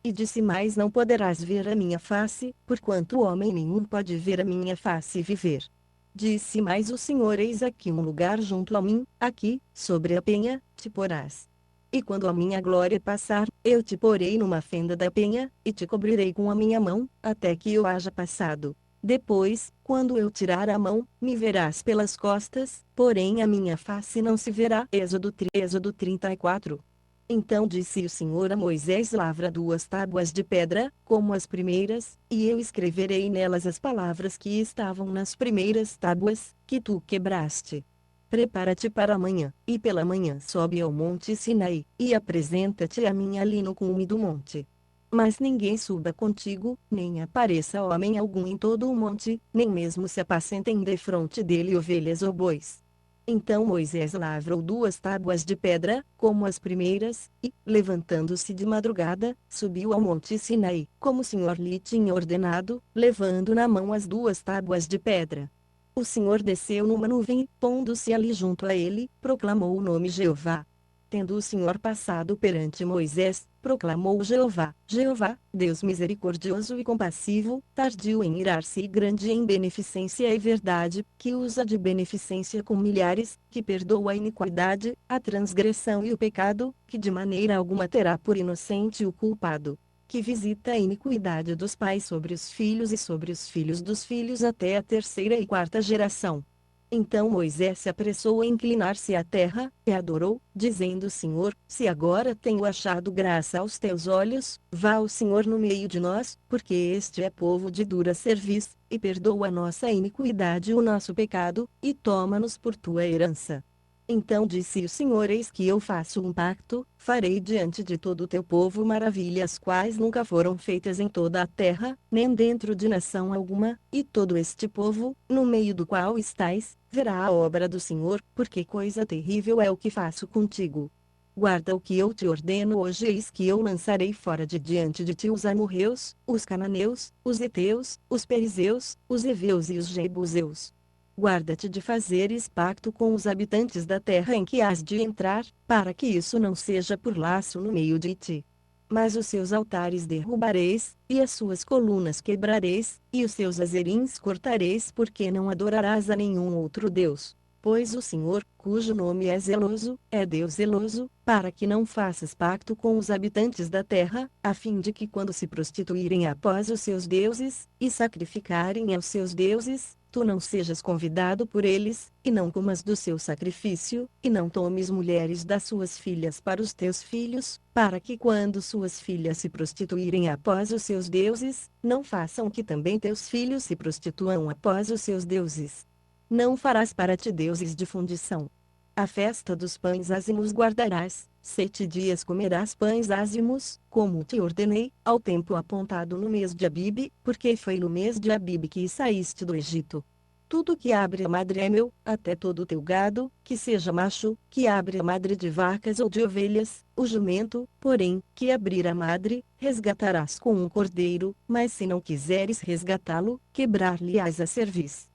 E disse mais: não poderás ver a minha face, porquanto homem nenhum pode ver a minha face e viver. Disse mais o Senhor: eis aqui um lugar junto a mim, aqui, sobre a penha, te porás. E quando a minha glória passar, eu te porei numa fenda da penha, e te cobrirei com a minha mão, até que eu haja passado. Depois, quando eu tirar a mão, me verás pelas costas, porém a minha face não se verá. Êxodo 34. Então disse o Senhor a Moisés: lavra 2 tábuas de pedra, como as primeiras, e eu escreverei nelas as palavras que estavam nas primeiras tábuas, que tu quebraste. Prepara-te para amanhã, e pela manhã sobe ao monte Sinai, e apresenta-te a mim ali no cume do monte. Mas ninguém suba contigo, nem apareça homem algum em todo o monte, nem mesmo se apacentem defronte dele ovelhas ou bois. Então Moisés lavrou 2 tábuas de pedra, como as primeiras, e, levantando-se de madrugada, subiu ao monte Sinai, como o Senhor lhe tinha ordenado, levando na mão as 2 tábuas de pedra. O Senhor desceu numa nuvem e, pondo-se ali junto a ele, proclamou o nome Jeová. Tendo o Senhor passado perante Moisés, proclamou Jeová: Jeová, Deus misericordioso e compassivo, tardio em irar-se e grande em beneficência e verdade, que usa de beneficência com milhares, que perdoa a iniquidade, a transgressão e o pecado, que de maneira alguma terá por inocente o culpado, que visita a iniquidade dos pais sobre os filhos e sobre os filhos dos filhos até a 3ª e 4ª geração. Então Moisés se apressou a inclinar-se à terra, e adorou, dizendo: Senhor, se agora tenho achado graça aos teus olhos, vá o Senhor no meio de nós, porque este é povo de dura cerviz, e perdoa a nossa iniquidade e o nosso pecado, e toma-nos por tua herança. Então disse o Senhor: eis que eu faço um pacto, farei diante de todo o teu povo maravilhas quais nunca foram feitas em toda a terra, nem dentro de nação alguma, e todo este povo, no meio do qual estais, verá a obra do Senhor, porque coisa terrível é o que faço contigo. Guarda o que eu te ordeno hoje, eis que eu lançarei fora de diante de ti os amorreus, os cananeus, os heteus, os perizeus, os heveus e os jebuseus. Guarda-te de fazeres pacto com os habitantes da terra em que has de entrar, para que isso não seja por laço no meio de ti. Mas os seus altares derrubareis, e as suas colunas quebrareis, e os seus azerins cortareis, porque não adorarás a nenhum outro Deus. Pois o Senhor, cujo nome é zeloso, é Deus zeloso, para que não faças pacto com os habitantes da terra, a fim de que quando se prostituírem após os seus deuses, e sacrificarem aos seus deuses, tu não sejas convidado por eles, e não comas do seu sacrifício, e não tomes mulheres das suas filhas para os teus filhos, para que quando suas filhas se prostituírem após os seus deuses, não façam que também teus filhos se prostituam após os seus deuses. Não farás para ti deuses de fundição. A festa dos pães ázimos guardarás, 7 dias comerás pães ázimos, como te ordenei, ao tempo apontado no mês de Abibe, porque foi no mês de Abibe que saíste do Egito. Tudo que abre a madre é meu, até todo o teu gado, que seja macho, que abre a madre de vacas ou de ovelhas, o jumento, porém, que abrir a madre, resgatarás com um cordeiro, mas se não quiseres resgatá-lo, quebrar-lhe-ás a cerviz.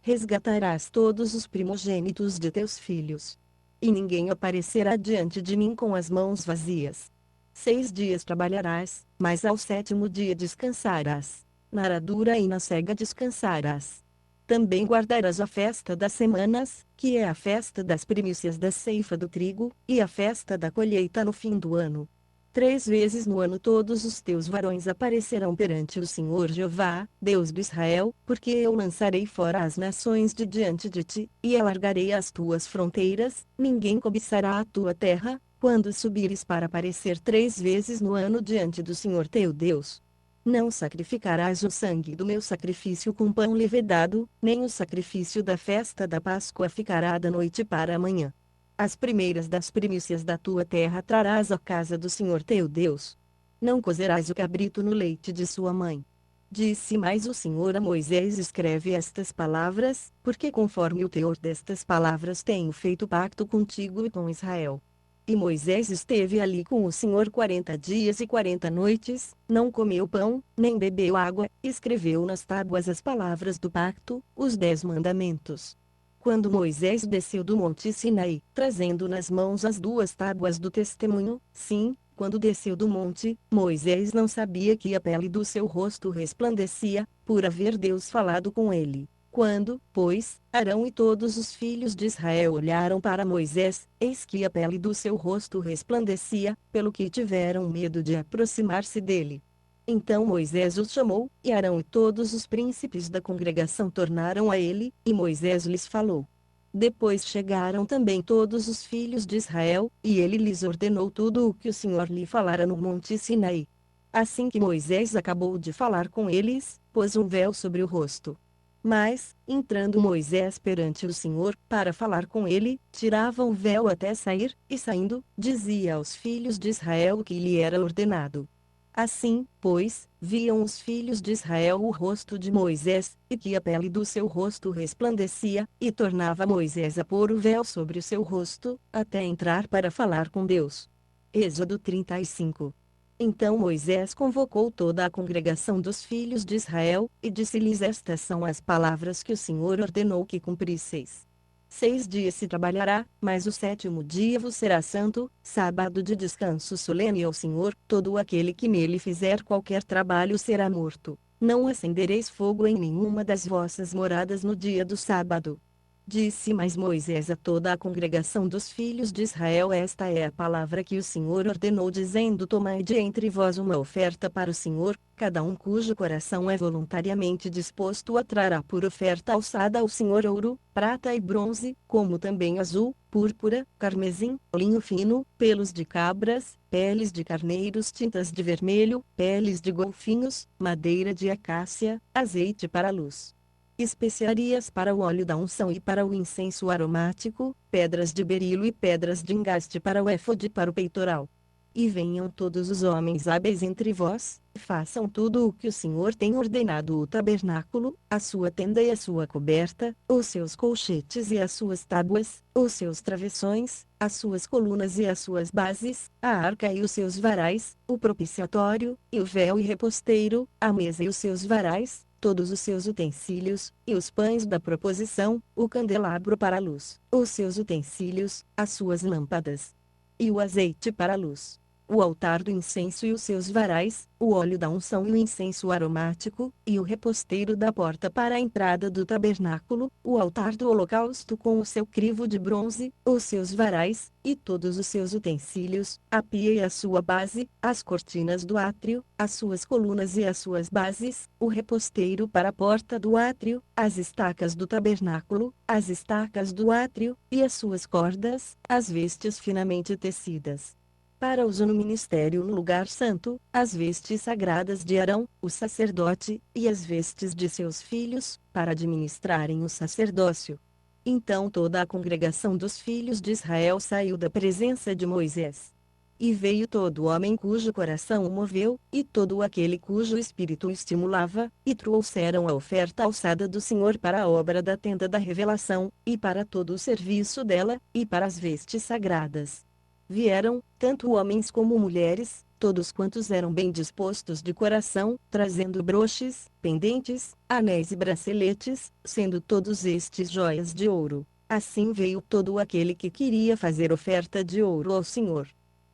Resgatarás todos os primogênitos de teus filhos. E ninguém aparecerá diante de mim com as mãos vazias. 6 dias trabalharás, mas ao 7º dia descansarás. Na aradura e na cega descansarás. Também guardarás a festa das semanas, que é a festa das primícias da ceifa do trigo, e a festa da colheita no fim do ano. 3 vezes no ano todos os teus varões aparecerão perante o Senhor Jeová, Deus de Israel, porque eu lançarei fora as nações de diante de ti, e alargarei as tuas fronteiras, ninguém cobiçará a tua terra, quando subires para aparecer 3 vezes no ano diante do Senhor teu Deus. Não sacrificarás o sangue do meu sacrifício com pão levedado, nem o sacrifício da festa da Páscoa ficará da noite para a manhã. As primeiras das primícias da tua terra trarás à casa do Senhor teu Deus. Não cozerás o cabrito no leite de sua mãe. Disse mais o Senhor a Moisés: escreve estas palavras, porque conforme o teor destas palavras tenho feito pacto contigo e com Israel. E Moisés esteve ali com o Senhor 40 dias e 40 noites, não comeu pão, nem bebeu água, escreveu nas tábuas as palavras do pacto, os 10 mandamentos. Quando Moisés desceu do monte Sinai, trazendo nas mãos as 2 tábuas do testemunho, sim, quando desceu do monte, Moisés não sabia que a pele do seu rosto resplandecia, por haver Deus falado com ele. Quando, pois, Arão e todos os filhos de Israel olharam para Moisés, eis que a pele do seu rosto resplandecia, pelo que tiveram medo de aproximar-se dele. Então Moisés os chamou, e Arão e todos os príncipes da congregação tornaram a ele, e Moisés lhes falou. Depois chegaram também todos os filhos de Israel, e ele lhes ordenou tudo o que o Senhor lhe falara no monte Sinai. Assim que Moisés acabou de falar com eles, pôs um véu sobre o rosto. Mas, entrando Moisés perante o Senhor, para falar com ele, tirava o véu até sair, e saindo, dizia aos filhos de Israel o que lhe era ordenado. Assim, pois, viam os filhos de Israel o rosto de Moisés, e que a pele do seu rosto resplandecia, e tornava Moisés a pôr o véu sobre o seu rosto, até entrar para falar com Deus. Êxodo 35. Então Moisés convocou toda a congregação dos filhos de Israel, e disse-lhes: estas são as palavras que o Senhor ordenou que cumprisseis. 6 dias se trabalhará, mas o 7º dia vos será santo, sábado de descanso solene ao Senhor. Todo aquele que nele fizer qualquer trabalho será morto. Não acendereis fogo em nenhuma das vossas moradas no dia do sábado. Disse mais Moisés a toda a congregação dos filhos de Israel: esta é a palavra que o Senhor ordenou, dizendo: tomai de entre vós uma oferta para o Senhor, cada um cujo coração é voluntariamente disposto a trará por oferta alçada ao Senhor ouro, prata e bronze, como também azul, púrpura, carmesim, linho fino, pelos de cabras, peles de carneiros, tintas de vermelho, peles de golfinhos, madeira de acácia, azeite para a luz, especiarias para o óleo da unção e para o incenso aromático, pedras de berilo e pedras de engaste para o éfode e para o peitoral. E venham todos os homens hábeis entre vós, façam tudo o que o Senhor tem ordenado: o tabernáculo, a sua tenda e a sua coberta, os seus colchetes e as suas tábuas, os seus travessões, as suas colunas e as suas bases, a arca e os seus varais, o propiciatório, e o véu e reposteiro, a mesa e os seus varais, todos os seus utensílios, e os pães da proposição, o candelabro para a luz, os seus utensílios, as suas lâmpadas, e o azeite para a luz, o altar do incenso e os seus varais, o óleo da unção e o incenso aromático, e o reposteiro da porta para a entrada do tabernáculo, o altar do holocausto com o seu crivo de bronze, os seus varais, e todos os seus utensílios, a pia e a sua base, as cortinas do átrio, as suas colunas e as suas bases, o reposteiro para a porta do átrio, as estacas do tabernáculo, as estacas do átrio, e as suas cordas, as vestes finamente tecidas para uso no ministério no lugar santo, as vestes sagradas de Arão, o sacerdote, e as vestes de seus filhos, para administrarem o sacerdócio. Então toda a congregação dos filhos de Israel saiu da presença de Moisés. E veio todo homem cujo coração o moveu, e todo aquele cujo espírito o estimulava, e trouxeram a oferta alçada do Senhor para a obra da tenda da revelação, e para todo o serviço dela, e para as vestes sagradas. Vieram, tanto homens como mulheres, todos quantos eram bem dispostos de coração, trazendo broches, pendentes, anéis e braceletes, sendo todos estes joias de ouro. Assim veio todo aquele que queria fazer oferta de ouro ao Senhor.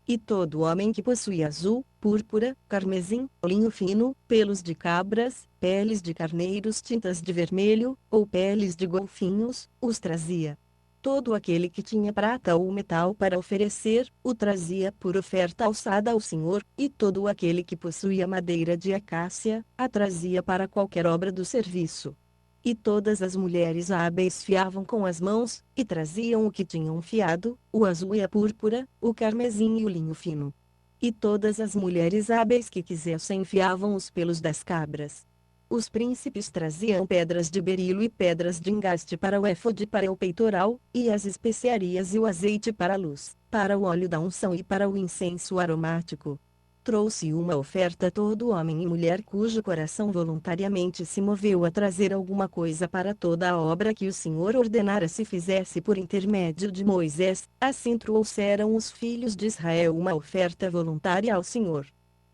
E todo homem que possuía azul, púrpura, carmesim, linho fino, pelos de cabras, peles de carneiros tintas de vermelho, ou peles de golfinhos, os trazia. Todo aquele que tinha prata ou metal para oferecer, o trazia por oferta alçada ao Senhor, e todo aquele que possuía madeira de acácia, a trazia para qualquer obra do serviço. E todas as mulheres hábeis fiavam com as mãos, e traziam o que tinham fiado, o azul e a púrpura, o carmesim e o linho fino. E todas as mulheres hábeis que quisessem fiavam os pelos das cabras. Os príncipes traziam pedras de berilo e pedras de engaste para o éfode e para o peitoral, e as especiarias e o azeite para a luz, para o óleo da unção e para o incenso aromático. Trouxe uma oferta todo homem e mulher cujo coração voluntariamente se moveu a trazer alguma coisa para toda a obra que o Senhor ordenara se fizesse por intermédio de Moisés. Assim trouxeram os filhos de Israel uma oferta voluntária ao Senhor.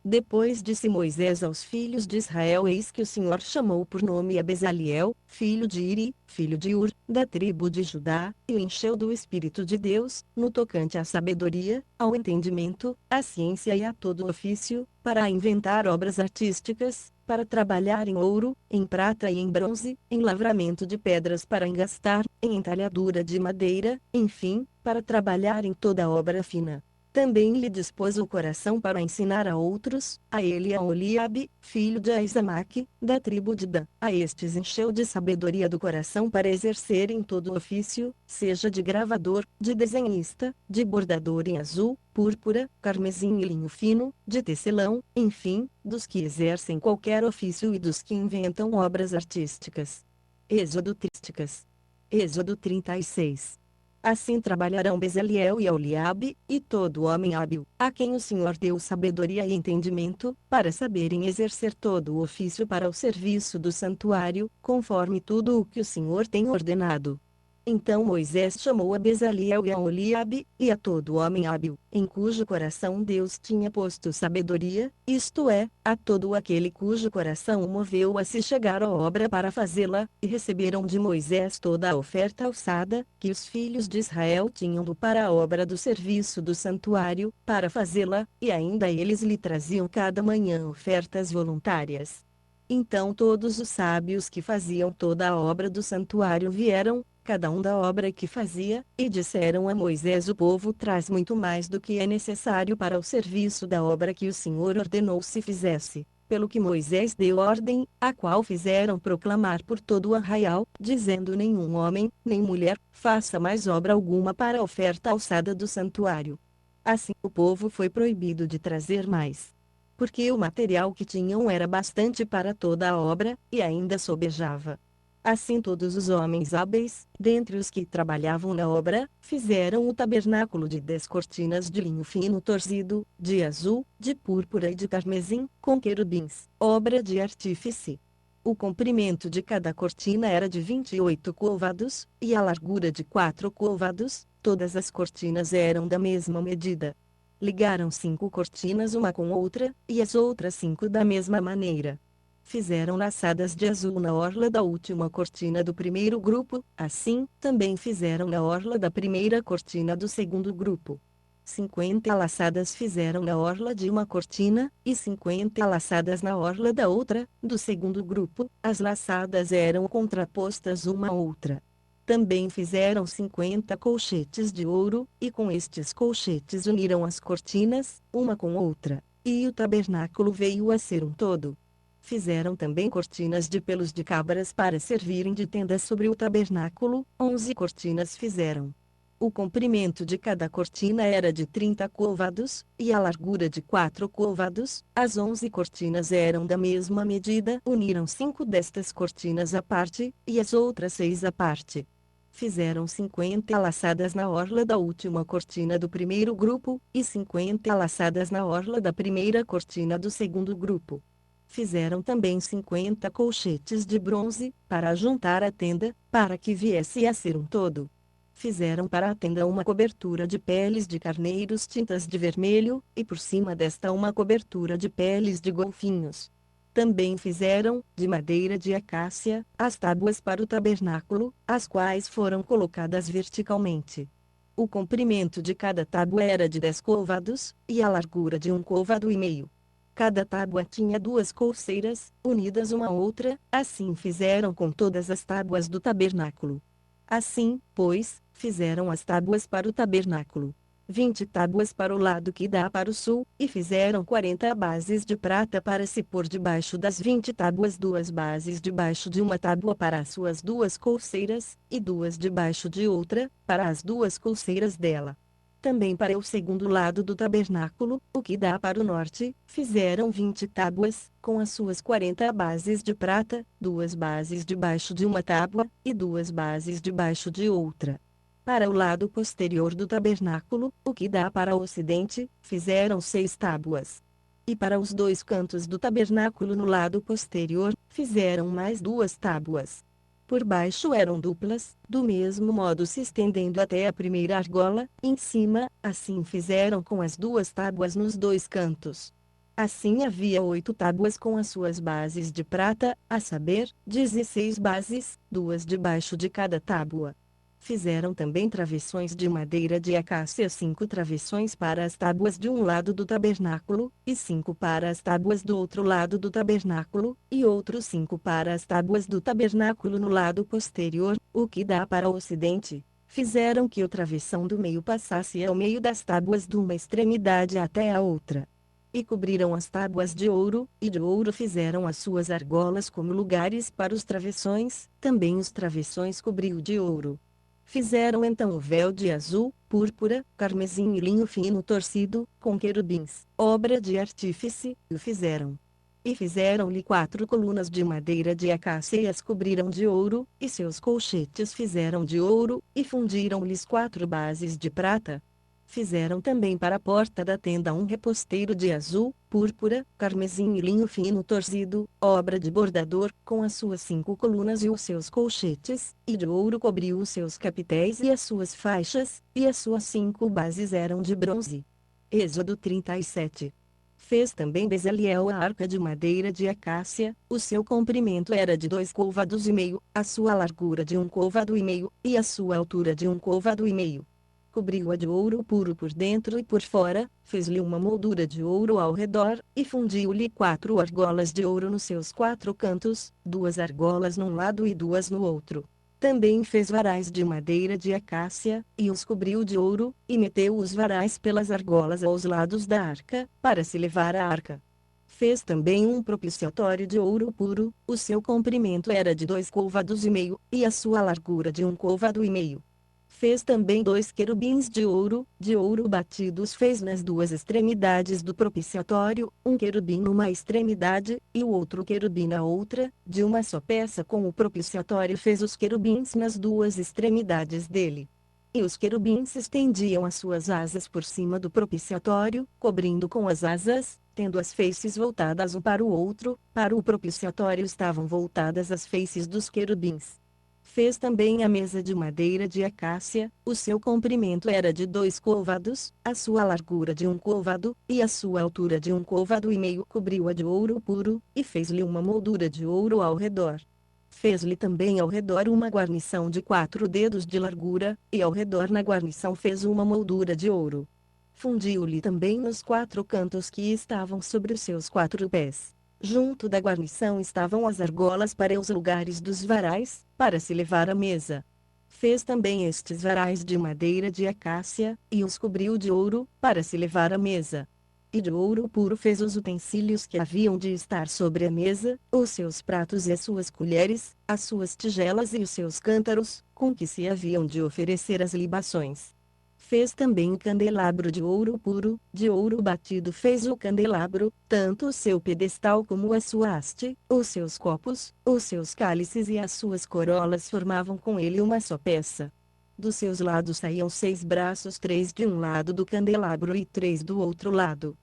Depois disse Moisés aos filhos de Israel: eis que o Senhor chamou por nome a Bezaliel, filho de Iri, filho de Ur, da tribo de Judá, e o encheu do Espírito de Deus, no tocante à sabedoria, ao entendimento, à ciência e a todo ofício, para inventar obras artísticas, para trabalhar em ouro, em prata e em bronze, em lavramento de pedras para engastar, em entalhadura de madeira, enfim, para trabalhar em toda obra fina. Também lhe dispôs o coração para ensinar a outros, a ele e a Oliabe, filho de Aisamaque, da tribo de Dan. A estes encheu de sabedoria do coração para exercerem todo o ofício, seja de gravador, de desenhista, de bordador em azul, púrpura, carmesim e linho fino, de tecelão, enfim, dos que exercem qualquer ofício e dos que inventam obras artísticas. Êxodo 36. Assim trabalharão Bezaliel e Oliabe, e todo homem hábil, a quem o Senhor deu sabedoria e entendimento, para saberem exercer todo o ofício para o serviço do santuário, conforme tudo o que o Senhor tem ordenado. Então Moisés chamou a Bezaliel e a Oliabe, e a todo homem hábil, em cujo coração Deus tinha posto sabedoria, isto é, a todo aquele cujo coração o moveu a se chegar à obra para fazê-la, e receberam de Moisés toda a oferta alçada, que os filhos de Israel tinham para a obra do serviço do santuário, para fazê-la, e ainda eles lhe traziam cada manhã ofertas voluntárias. Então todos os sábios que faziam toda a obra do santuário vieram, cada um da obra que fazia, e disseram a Moisés: o povo traz muito mais do que é necessário para o serviço da obra que o Senhor ordenou se fizesse. Pelo que Moisés deu ordem, a qual fizeram proclamar por todo o arraial, dizendo: nenhum homem, nem mulher, faça mais obra alguma para a oferta alçada do santuário. Assim o povo foi proibido de trazer mais. Porque o material que tinham era bastante para toda a obra, e ainda sobejava. Assim todos os homens hábeis, dentre os que trabalhavam na obra, fizeram o tabernáculo de 10 cortinas de linho fino torcido, de azul, de púrpura e de carmesim, com querubins, obra de artífice. O comprimento de cada cortina era de 28 côvados, e a largura de 4 côvados, todas as cortinas eram da mesma medida. Ligaram 5 cortinas uma com outra, e as outras 5 da mesma maneira. Fizeram laçadas de azul na orla da última cortina do primeiro grupo, assim, também fizeram na orla da primeira cortina do segundo grupo. 50 laçadas fizeram na orla de uma cortina, e 50 laçadas na orla da outra, do segundo grupo, as laçadas eram contrapostas uma à outra. Também fizeram 50 colchetes de ouro, e com estes colchetes uniram as cortinas, uma com outra, e o tabernáculo veio a ser um todo. Fizeram também cortinas de pelos de cabras para servirem de tenda sobre o tabernáculo, 11 cortinas fizeram. O comprimento de cada cortina era de 30 côvados, e a largura de 4 côvados, as 11 cortinas eram da mesma medida. Uniram 5 destas cortinas à parte, e as outras 6 à parte. Fizeram 50 laçadas na orla da última cortina do primeiro grupo, e 50 laçadas na orla da primeira cortina do segundo grupo. Fizeram também 50 colchetes de bronze, para juntar a tenda, para que viesse a ser um todo. Fizeram para a tenda uma cobertura de peles de carneiros tintas de vermelho, e por cima desta uma cobertura de peles de golfinhos. Também fizeram, de madeira de acácia, as tábuas para o tabernáculo, as quais foram colocadas verticalmente. O comprimento de cada tábua era de 10 côvados, e a largura de 1,5 côvado. Cada tábua tinha 2 colcheiras, unidas uma à outra, assim fizeram com todas as tábuas do tabernáculo. Assim, pois, fizeram as tábuas para o tabernáculo. 20 tábuas para o lado que dá para o sul, e fizeram 40 bases de prata para se pôr debaixo das 20 tábuas, 2 bases debaixo de uma tábua para as suas 2 colcheiras, e 2 debaixo de outra, para as 2 colcheiras dela. Também para o segundo lado do tabernáculo, o que dá para o norte, fizeram 20 tábuas, com as suas 40 bases de prata, 2 bases debaixo de uma tábua, e 2 bases debaixo de outra. Para o lado posterior do tabernáculo, o que dá para o ocidente, fizeram 6 tábuas. E para os 2 cantos do tabernáculo no lado posterior, fizeram mais 2 tábuas. Por baixo eram duplas, do mesmo modo se estendendo até a primeira argola, em cima, assim fizeram com as 2 tábuas nos 2 cantos. Assim havia 8 tábuas com as suas bases de prata, a saber, 16 bases, 2 debaixo de cada tábua. Fizeram também travessões de madeira de acácia, 5 travessões para as tábuas de um lado do tabernáculo, e 5 para as tábuas do outro lado do tabernáculo, e outros 5 para as tábuas do tabernáculo no lado posterior, o que dá para o ocidente. Fizeram que o travessão do meio passasse ao meio das tábuas de uma extremidade até a outra. E cobriram as tábuas de ouro, e de ouro fizeram as suas argolas como lugares para os travessões, também os travessões cobriu de ouro. Fizeram então o véu de azul, púrpura, carmesim e linho fino torcido, com querubins, obra de artífice, e o fizeram. E fizeram-lhe 4 colunas de madeira de acácia e as cobriram de ouro, e seus colchetes fizeram de ouro, e fundiram-lhes 4 bases de prata. Fizeram também para a porta da tenda um reposteiro de azul, púrpura, carmesim e linho fino torcido, obra de bordador, com as suas 5 colunas e os seus colchetes, e de ouro cobriu os seus capitéis e as suas faixas, e as suas 5 bases eram de bronze. Êxodo 37. Fez também Bezaliel a arca de madeira de acácia, o seu comprimento era de 2,5 côvados, a sua largura de 1,5 côvado, e a sua altura de 1,5 côvado. Cobriu-a de ouro puro por dentro e por fora, fez-lhe uma moldura de ouro ao redor, e fundiu-lhe 4 argolas de ouro nos seus 4 cantos, 2 argolas num lado e 2 no outro. Também fez varais de madeira de acácia, e os cobriu de ouro, e meteu os varais pelas argolas aos lados da arca, para se levar a arca. Fez também um propiciatório de ouro puro, o seu comprimento era de 2,5 côvados, e a sua largura de 1,5 côvado. Fez também 2 querubins de ouro batidos, fez nas duas extremidades do propiciatório, um querubim numa extremidade, e o outro querubim na outra, de uma só peça com o propiciatório fez os querubins nas duas extremidades dele. E os querubins estendiam as suas asas por cima do propiciatório, cobrindo com as asas, tendo as feices voltadas um para o outro, para o propiciatório estavam voltadas as feices dos querubins. Fez também a mesa de madeira de acácia, o seu comprimento era de 2 côvados, a sua largura de 1 côvado, e a sua altura de 1 côvado e meio, cobriu-a de ouro puro, e fez-lhe uma moldura de ouro ao redor. Fez-lhe também ao redor uma guarnição de 4 dedos de largura, e ao redor na guarnição fez uma moldura de ouro. Fundiu-lhe também nos 4 cantos que estavam sobre os seus 4 pés. Junto da guarnição estavam as argolas para os lugares dos varais, para se levar à mesa. Fez também estes varais de madeira de acácia, e os cobriu de ouro, para se levar à mesa. E de ouro puro fez os utensílios que haviam de estar sobre a mesa, os seus pratos e as suas colheres, as suas tigelas e os seus cântaros, com que se haviam de oferecer as libações. Fez também o candelabro de ouro puro, de ouro batido fez o candelabro, tanto o seu pedestal como a sua haste, os seus copos, os seus cálices e as suas corolas formavam com ele uma só peça. Dos seus lados saíam 6 braços, 3 de um lado do candelabro e 3 do outro lado.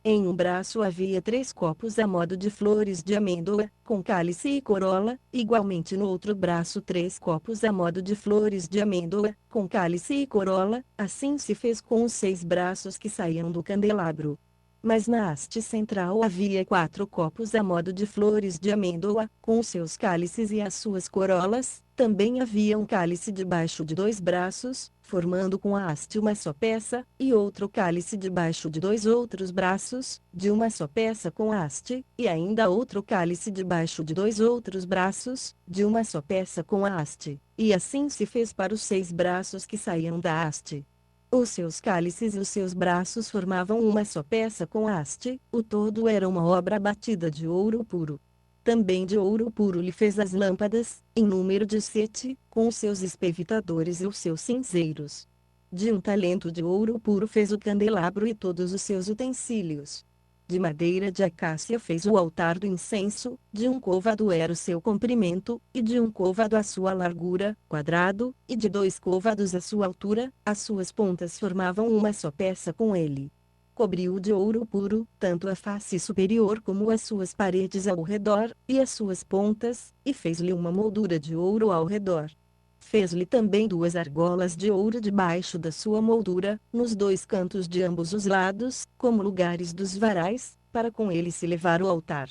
Em um braço havia 3 copos a modo de flores de amêndoa, com cálice e corola, igualmente no outro braço 3 copos a modo de flores de amêndoa, com cálice e corola, assim se fez com os 6 braços que saíam do candelabro. Mas na haste central havia 4 copos a modo de flores de amêndoa, com os seus cálices e as suas corolas, também havia um cálice debaixo de 2 braços, formando com a haste uma só peça, e outro cálice debaixo de 2 outros braços, de uma só peça com a haste, e ainda outro cálice debaixo de 2 outros braços, de uma só peça com a haste, e assim se fez para os 6 braços que saíam da haste. Os seus cálices e os seus braços formavam uma só peça com haste, o todo era uma obra batida de ouro puro. Também de ouro puro lhe fez as lâmpadas, em número de 7, com os seus espevitadores e os seus cinzeiros. De um talento de ouro puro fez o candelabro e todos os seus utensílios. De madeira de acácia fez o altar do incenso, de 1 côvado era o seu comprimento, e de 1 côvado a sua largura, quadrado, e de 2 côvados a sua altura, as suas pontas formavam uma só peça com ele. Cobriu de ouro puro, tanto a face superior como as suas paredes ao redor, e as suas pontas, e fez-lhe uma moldura de ouro ao redor. Fez-lhe também 2 argolas de ouro debaixo da sua moldura, nos 2 cantos de ambos os lados, como lugares dos varais, para com ele se levar o altar.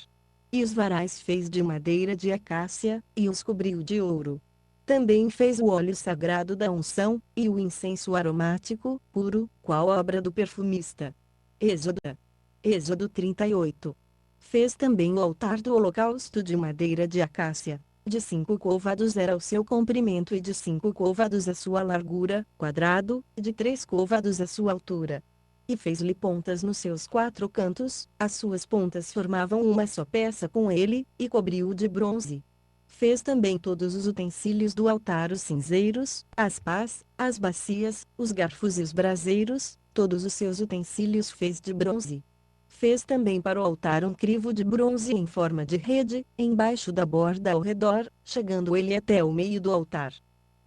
E os varais fez de madeira de acácia, e os cobriu de ouro. Também fez o óleo sagrado da unção, e o incenso aromático, puro, qual obra do perfumista. Êxodo 38. Fez também o altar do holocausto de madeira de acácia. De 5 côvados era o seu comprimento e de 5 côvados a sua largura, quadrado, e de 3 côvados a sua altura. E fez-lhe pontas nos seus 4 cantos, as suas pontas formavam uma só peça com ele, e cobriu-o de bronze. Fez também todos os utensílios do altar, os cinzeiros, as pás, as bacias, os garfos e os braseiros, todos os seus utensílios fez de bronze. Fez também para o altar um crivo de bronze em forma de rede, embaixo da borda ao redor, chegando ele até o meio do altar.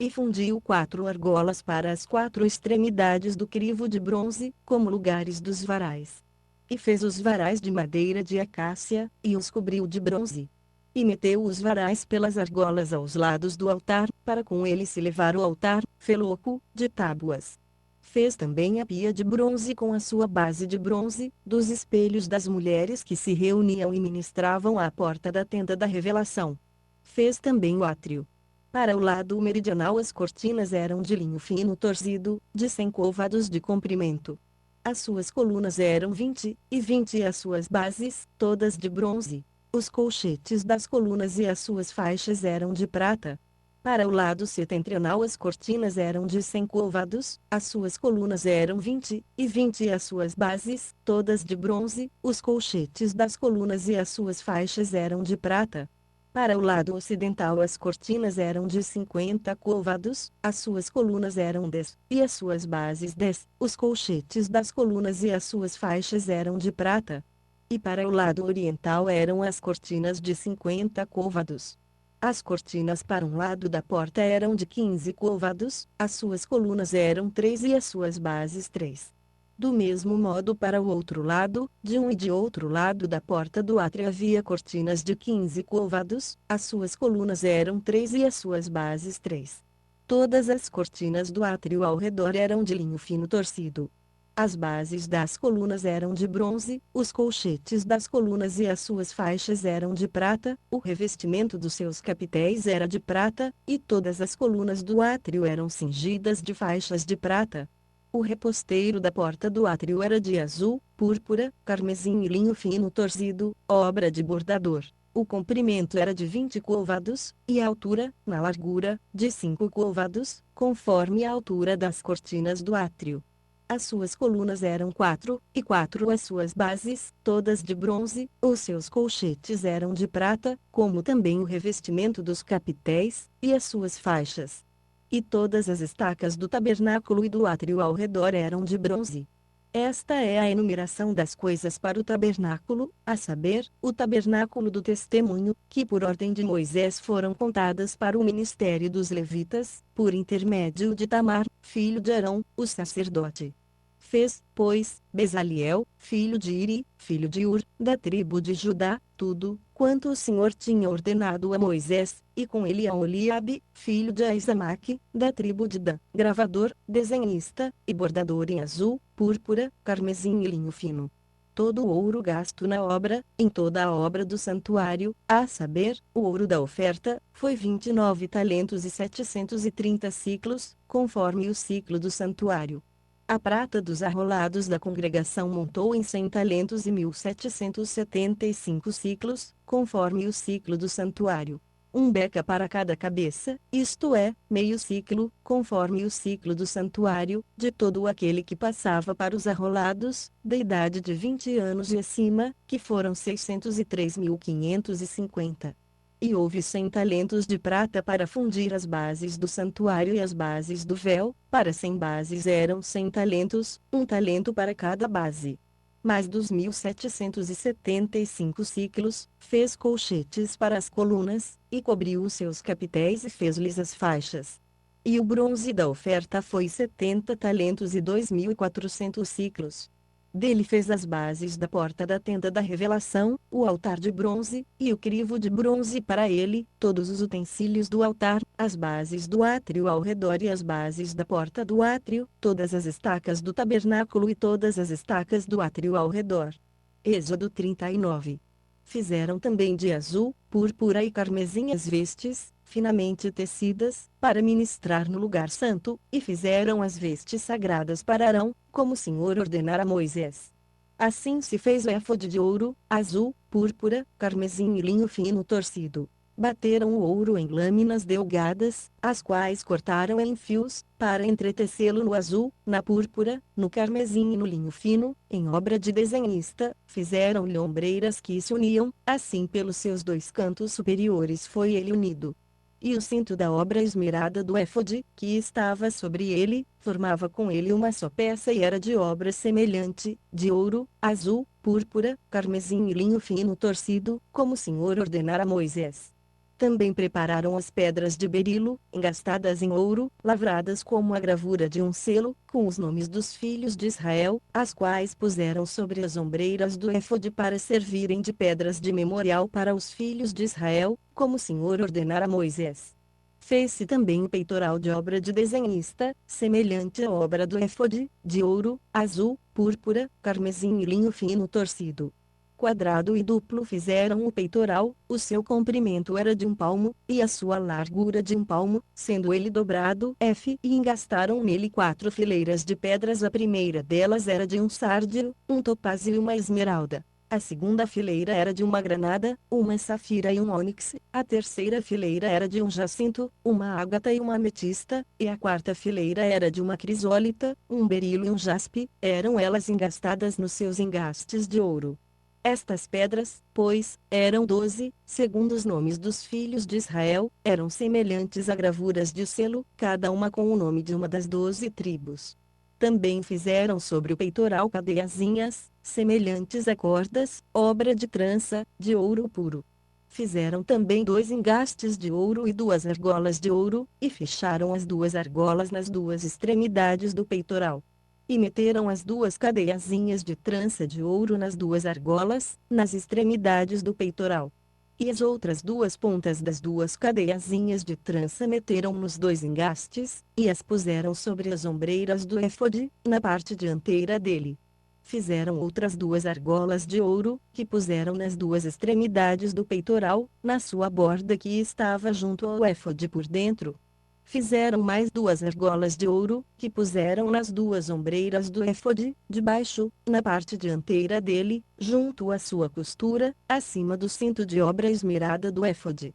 E fundiu 4 argolas para as 4 extremidades do crivo de bronze, como lugares dos varais. E fez os varais de madeira de acácia, e os cobriu de bronze. E meteu os varais pelas argolas aos lados do altar, para com ele se levar o altar, feloco, de tábuas. Fez também a pia de bronze com a sua base de bronze, dos espelhos das mulheres que se reuniam e ministravam à porta da tenda da revelação. Fez também o átrio. Para o lado meridional as cortinas eram de linho fino torcido, de 100 côvados de comprimento. As suas colunas eram 20, e 20 as suas bases, todas de bronze. Os colchetes das colunas e as suas faixas eram de prata. Para o lado setentrional as cortinas eram de 100 côvados, as suas colunas eram 20, e 20 as suas bases, todas de bronze, os colchetes das colunas e as suas faixas eram de prata. Para o lado ocidental as cortinas eram de 50 côvados, as suas colunas eram 10, e as suas bases 10, os colchetes das colunas e as suas faixas eram de prata. E para o lado oriental eram as cortinas de 50 côvados. As cortinas para um lado da porta eram de 15 côvados, as suas colunas eram 3 e as suas bases 3. Do mesmo modo para o outro lado, de um e de outro lado da porta do átrio havia cortinas de 15 côvados, as suas colunas eram 3 e as suas bases 3. Todas as cortinas do átrio ao redor eram de linho fino torcido. As bases das colunas eram de bronze, os colchetes das colunas e as suas faixas eram de prata, o revestimento dos seus capitéis era de prata, e todas as colunas do átrio eram cingidas de faixas de prata. O reposteiro da porta do átrio era de azul, púrpura, carmesim e linho fino torcido, obra de bordador. O comprimento era de 20 côvados, e a altura, na largura, de 5 côvados, conforme a altura das cortinas do átrio. As suas colunas eram 4, e 4 as suas bases, todas de bronze, os seus colchetes eram de prata, como também o revestimento dos capitéis, e as suas faixas. E todas as estacas do tabernáculo e do átrio ao redor eram de bronze. Esta é a enumeração das coisas para o tabernáculo, a saber, o tabernáculo do testemunho, que por ordem de Moisés foram contadas para o ministério dos levitas, por intermédio de Itamar, filho de Arão, o sacerdote. Fez, pois, Bezaliel, filho de Iri, filho de Ur, da tribo de Judá, tudo, quanto o Senhor tinha ordenado a Moisés, e com ele a Oliabe, filho de Aizamaque, da tribo de Dan, gravador, desenhista, e bordador em azul, púrpura, carmesim e linho fino. Todo o ouro gasto na obra, em toda a obra do santuário, a saber, o ouro da oferta, foi 29 talentos e 730 siclos, conforme o ciclo do santuário. A prata dos arrolados da congregação montou em 100 talentos e 1775 ciclos, conforme o ciclo do santuário. Um beca para cada cabeça, isto é, meio ciclo, conforme o ciclo do santuário, de todo aquele que passava para os arrolados, da idade de 20 anos e acima, que foram 603.550. E houve 100 talentos de prata para fundir as bases do santuário e as bases do véu, para 100 bases eram 100 talentos, um talento para cada base. Mas dos 1775 ciclos, fez colchetes para as colunas, e cobriu os seus capitéis e fez-lhes as faixas. E o bronze da oferta foi 70 talentos e 2.400 ciclos. Dele fez as bases da porta da tenda da revelação, o altar de bronze, e o crivo de bronze para ele, todos os utensílios do altar, as bases do átrio ao redor e as bases da porta do átrio, todas as estacas do tabernáculo e todas as estacas do átrio ao redor. Êxodo 39. Fizeram também de azul, púrpura e carmesim as vestes, finamente tecidas, para ministrar no lugar santo, e fizeram as vestes sagradas para Arão, como o Senhor ordenara a Moisés. Assim se fez o éfode de ouro, azul, púrpura, carmesim e linho fino torcido. Bateram o ouro em lâminas delgadas, as quais cortaram em fios, para entretecê-lo no azul, na púrpura, no carmesim e no linho fino, em obra de desenhista, fizeram-lhe ombreiras que se uniam, assim pelos seus dois cantos superiores foi ele unido. E o cinto da obra esmerada do éfode, que estava sobre ele, formava com ele uma só peça e era de obra semelhante, de ouro, azul, púrpura, carmesim e linho fino torcido, como o Senhor ordenara a Moisés. Também prepararam as pedras de berilo, engastadas em ouro, lavradas como a gravura de um selo, com os nomes dos filhos de Israel, as quais puseram sobre as ombreiras do éfode para servirem de pedras de memorial para os filhos de Israel, como o Senhor ordenara a Moisés. Fez-se também o peitoral de obra de desenhista, semelhante à obra do éfode, de ouro, azul, púrpura, carmesim e linho fino torcido. Quadrado e duplo fizeram o peitoral, o seu comprimento era de 1 palmo, e a sua largura de 1 palmo, sendo ele dobrado e engastaram nele 4 fileiras de pedras. A primeira delas era de um sárdio, um topázio e uma esmeralda. A segunda fileira era de uma granada, uma safira e um ônix. A terceira fileira era de um jacinto, uma ágata e uma ametista, e a quarta fileira era de uma crisólita, um berilo e um jaspe. Eram elas engastadas nos seus engastes de ouro. Estas pedras, pois, eram 12, segundo os nomes dos filhos de Israel, eram semelhantes a gravuras de selo, cada uma com o nome de uma das 12 tribos. Também fizeram sobre o peitoral cadeiazinhas, semelhantes a cordas, obra de trança, de ouro puro. Fizeram também 2 engastes de ouro e 2 argolas de ouro, e fecharam as 2 argolas nas 2 extremidades do peitoral. E meteram as 2 cadeiazinhas de trança de ouro nas 2 argolas, nas extremidades do peitoral. E as outras 2 pontas das 2 cadeiazinhas de trança meteram nos 2 engastes, e as puseram sobre as ombreiras do éfode, na parte dianteira dele. Fizeram outras 2 argolas de ouro, que puseram nas 2 extremidades do peitoral, na sua borda que estava junto ao éfode por dentro. Fizeram mais 2 argolas de ouro, que puseram nas 2 ombreiras do éfode, debaixo, na parte dianteira dele, junto à sua costura, acima do cinto de obra esmerada do éfode.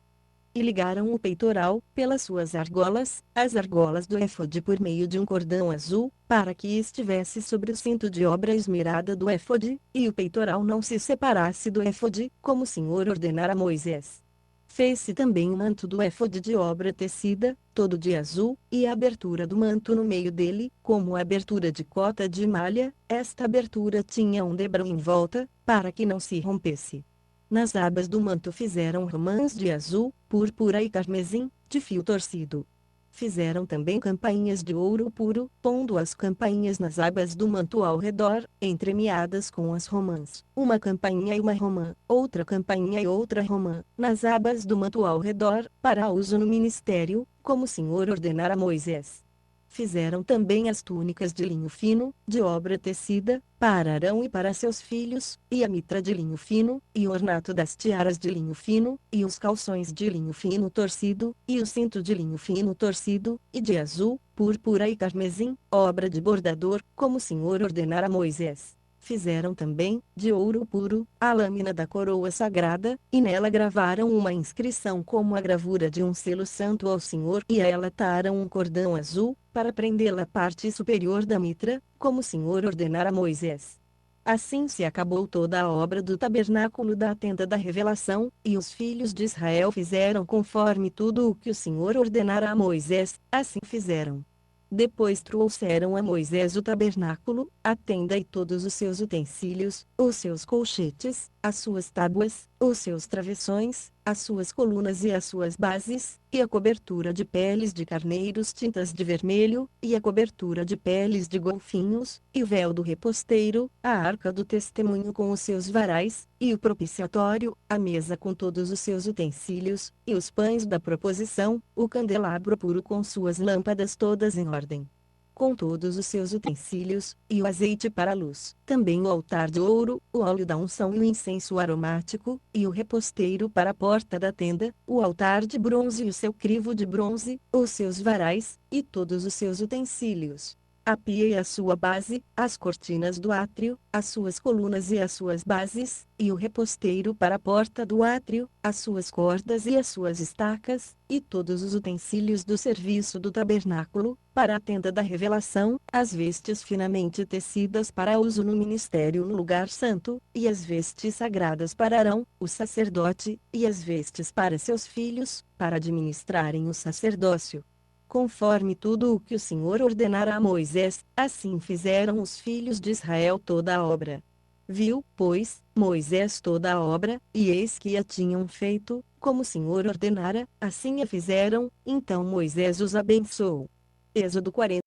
E ligaram o peitoral, pelas suas argolas, as argolas do éfode por meio de um cordão azul, para que estivesse sobre o cinto de obra esmerada do éfode, e o peitoral não se separasse do éfode, como o Senhor ordenara a Moisés. Fez-se também o manto do éfode de obra tecida, todo de azul, e a abertura do manto no meio dele, como a abertura de cota de malha, esta abertura tinha um debrão em volta, para que não se rompesse. Nas abas do manto fizeram romãs de azul, púrpura e carmesim, de fio torcido. Fizeram também campainhas de ouro puro, pondo as campainhas nas abas do manto ao redor, entremeadas com as romãs, uma campainha e uma romã, outra campainha e outra romã, nas abas do manto ao redor, para uso no ministério, como o Senhor ordenara a Moisés. Fizeram também as túnicas de linho fino, de obra tecida, para Arão e para seus filhos, e a mitra de linho fino, e o ornato das tiaras de linho fino, e os calções de linho fino torcido, e o cinto de linho fino torcido, e de azul, púrpura e carmesim, obra de bordador, como o Senhor ordenara a Moisés. Fizeram também, de ouro puro, a lâmina da coroa sagrada, e nela gravaram uma inscrição como a gravura de um selo santo ao Senhor, e a ela ataram um cordão azul, para prendê-la à parte superior da mitra, como o Senhor ordenara a Moisés. Assim se acabou toda a obra do tabernáculo da tenda da revelação, e os filhos de Israel fizeram conforme tudo o que o Senhor ordenara a Moisés, assim fizeram. Depois trouxeram a Moisés o tabernáculo, a tenda e todos os seus utensílios, os seus colchetes, as suas tábuas, os seus travessões, as suas colunas e as suas bases, e a cobertura de peles de carneiros tintas de vermelho, e a cobertura de peles de golfinhos, e o véu do reposteiro, a arca do testemunho com os seus varais, e o propiciatório, a mesa com todos os seus utensílios, e os pães da proposição, o candelabro puro com suas lâmpadas todas em ordem, com todos os seus utensílios, e o azeite para a luz. Também o altar de ouro, o óleo da unção e o incenso aromático, e o reposteiro para a porta da tenda, o altar de bronze e o seu crivo de bronze, os seus varais, e todos os seus utensílios. A pia e a sua base, as cortinas do átrio, as suas colunas e as suas bases, e o reposteiro para a porta do átrio, as suas cordas e as suas estacas, e todos os utensílios do serviço do tabernáculo, para a tenda da revelação, as vestes finamente tecidas para uso no ministério no lugar santo, e as vestes sagradas para Arão, o sacerdote, e as vestes para seus filhos, para administrarem o sacerdócio. Conforme tudo o que o Senhor ordenara a Moisés, assim fizeram os filhos de Israel toda a obra. Viu, pois, Moisés toda a obra, e eis que a tinham feito, como o Senhor ordenara, assim a fizeram, então Moisés os abençoou. Êxodo 40.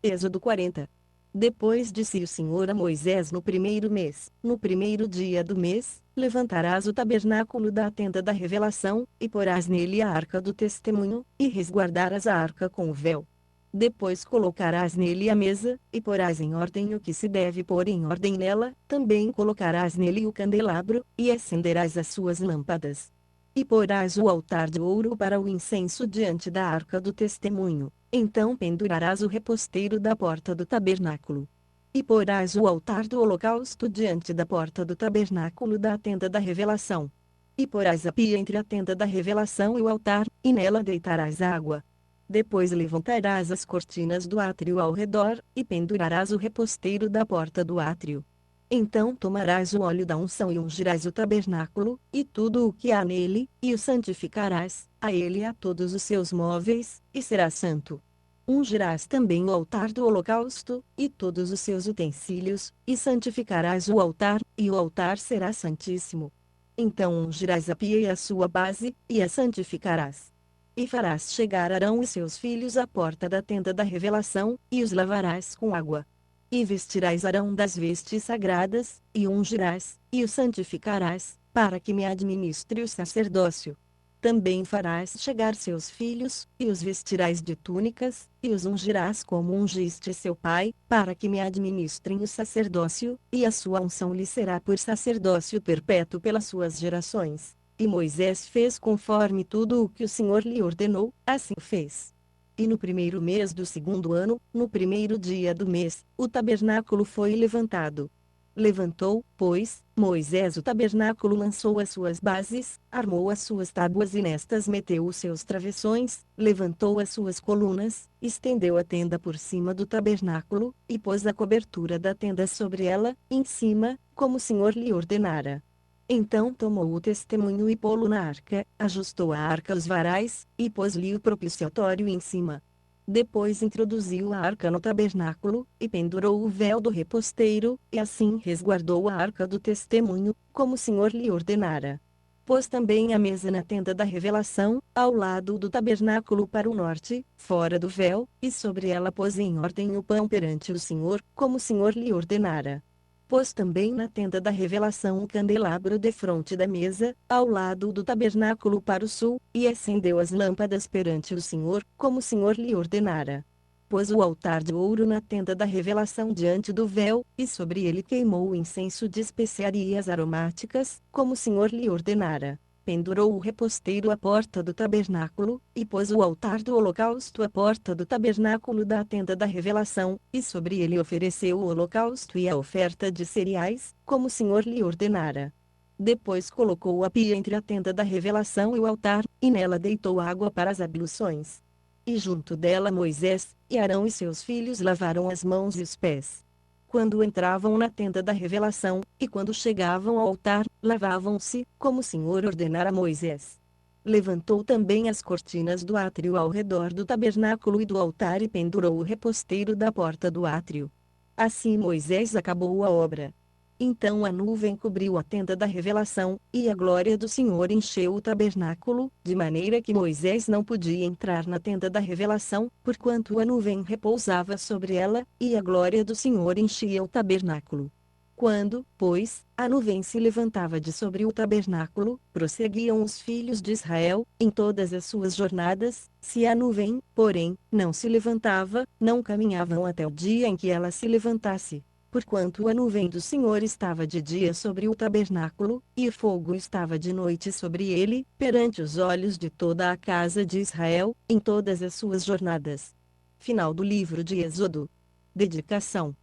Êxodo 40. Depois disse o Senhor a Moisés no primeiro mês, no primeiro dia do mês, levantarás o tabernáculo da tenda da revelação, e porás nele a arca do testemunho, e resguardarás a arca com o véu. Depois colocarás nele a mesa, e porás em ordem o que se deve pôr em ordem nela, também colocarás nele o candelabro, e acenderás as suas lâmpadas. E porás o altar de ouro para o incenso diante da arca do testemunho. Então pendurarás o reposteiro da porta do tabernáculo. E porás o altar do holocausto diante da porta do tabernáculo da tenda da revelação. E porás a pia entre a tenda da revelação e o altar, e nela deitarás água. Depois levantarás as cortinas do átrio ao redor, e pendurarás o reposteiro da porta do átrio. Então tomarás o óleo da unção e ungirás o tabernáculo, e tudo o que há nele, e o santificarás, a ele e a todos os seus móveis, e será santo. Ungirás também o altar do holocausto, e todos os seus utensílios, e santificarás o altar, e o altar será santíssimo. Então ungirás a pia e a sua base, e a santificarás. E farás chegar Arão e seus filhos à porta da tenda da revelação, e os lavarás com água. E vestirás Arão das vestes sagradas, e o ungirás, e o santificarás, para que me administre o sacerdócio. Também farás chegar seus filhos, e os vestirás de túnicas, e os ungirás como ungiste seu pai, para que me administrem o sacerdócio, e a sua unção lhe será por sacerdócio perpétuo pelas suas gerações. E Moisés fez conforme tudo o que o Senhor lhe ordenou, assim fez. E no primeiro mês do segundo ano, no primeiro dia do mês, o tabernáculo foi levantado. Levantou, pois, Moisés o tabernáculo, lançou as suas bases, armou as suas tábuas e nestas meteu os seus travessões, levantou as suas colunas, estendeu a tenda por cima do tabernáculo, e pôs a cobertura da tenda sobre ela, em cima, como o Senhor lhe ordenara. Então tomou o testemunho e pô-lo na arca, ajustou a arca aos varais, e pôs-lhe o propiciatório em cima. Depois introduziu a arca no tabernáculo, e pendurou o véu do reposteiro, e assim resguardou a arca do testemunho, como o Senhor lhe ordenara. Pôs também a mesa na tenda da revelação, ao lado do tabernáculo para o norte, fora do véu, e sobre ela pôs em ordem o pão perante o Senhor, como o Senhor lhe ordenara. Pôs também na tenda da revelação um candelabro defronte da mesa, ao lado do tabernáculo para o sul, e acendeu as lâmpadas perante o Senhor, como o Senhor lhe ordenara. Pôs o altar de ouro na tenda da revelação diante do véu, e sobre ele queimou o incenso de especiarias aromáticas, como o Senhor lhe ordenara. Pendurou o reposteiro à porta do tabernáculo, e pôs o altar do holocausto à porta do tabernáculo da tenda da revelação, e sobre ele ofereceu o holocausto e a oferta de cereais, como o Senhor lhe ordenara. Depois colocou a pia entre a tenda da revelação e o altar, e nela deitou água para as abluções. E junto dela Moisés, e Arão e seus filhos lavaram as mãos e os pés. Quando entravam na tenda da revelação, e quando chegavam ao altar, lavavam-se, como o Senhor ordenara a Moisés. Levantou também as cortinas do átrio ao redor do tabernáculo e do altar e pendurou o reposteiro da porta do átrio. Assim Moisés acabou a obra. Então a nuvem cobriu a tenda da revelação, e a glória do Senhor encheu o tabernáculo, de maneira que Moisés não podia entrar na tenda da revelação, porquanto a nuvem repousava sobre ela, e a glória do Senhor enchia o tabernáculo. Quando, pois, a nuvem se levantava de sobre o tabernáculo, prosseguiam os filhos de Israel, em todas as suas jornadas. Se a nuvem, porém, não se levantava, não caminhavam até o dia em que ela se levantasse. Porquanto a nuvem do Senhor estava de dia sobre o tabernáculo, e o fogo estava de noite sobre ele, perante os olhos de toda a casa de Israel, em todas as suas jornadas. Final do livro de Êxodo. Dedicação.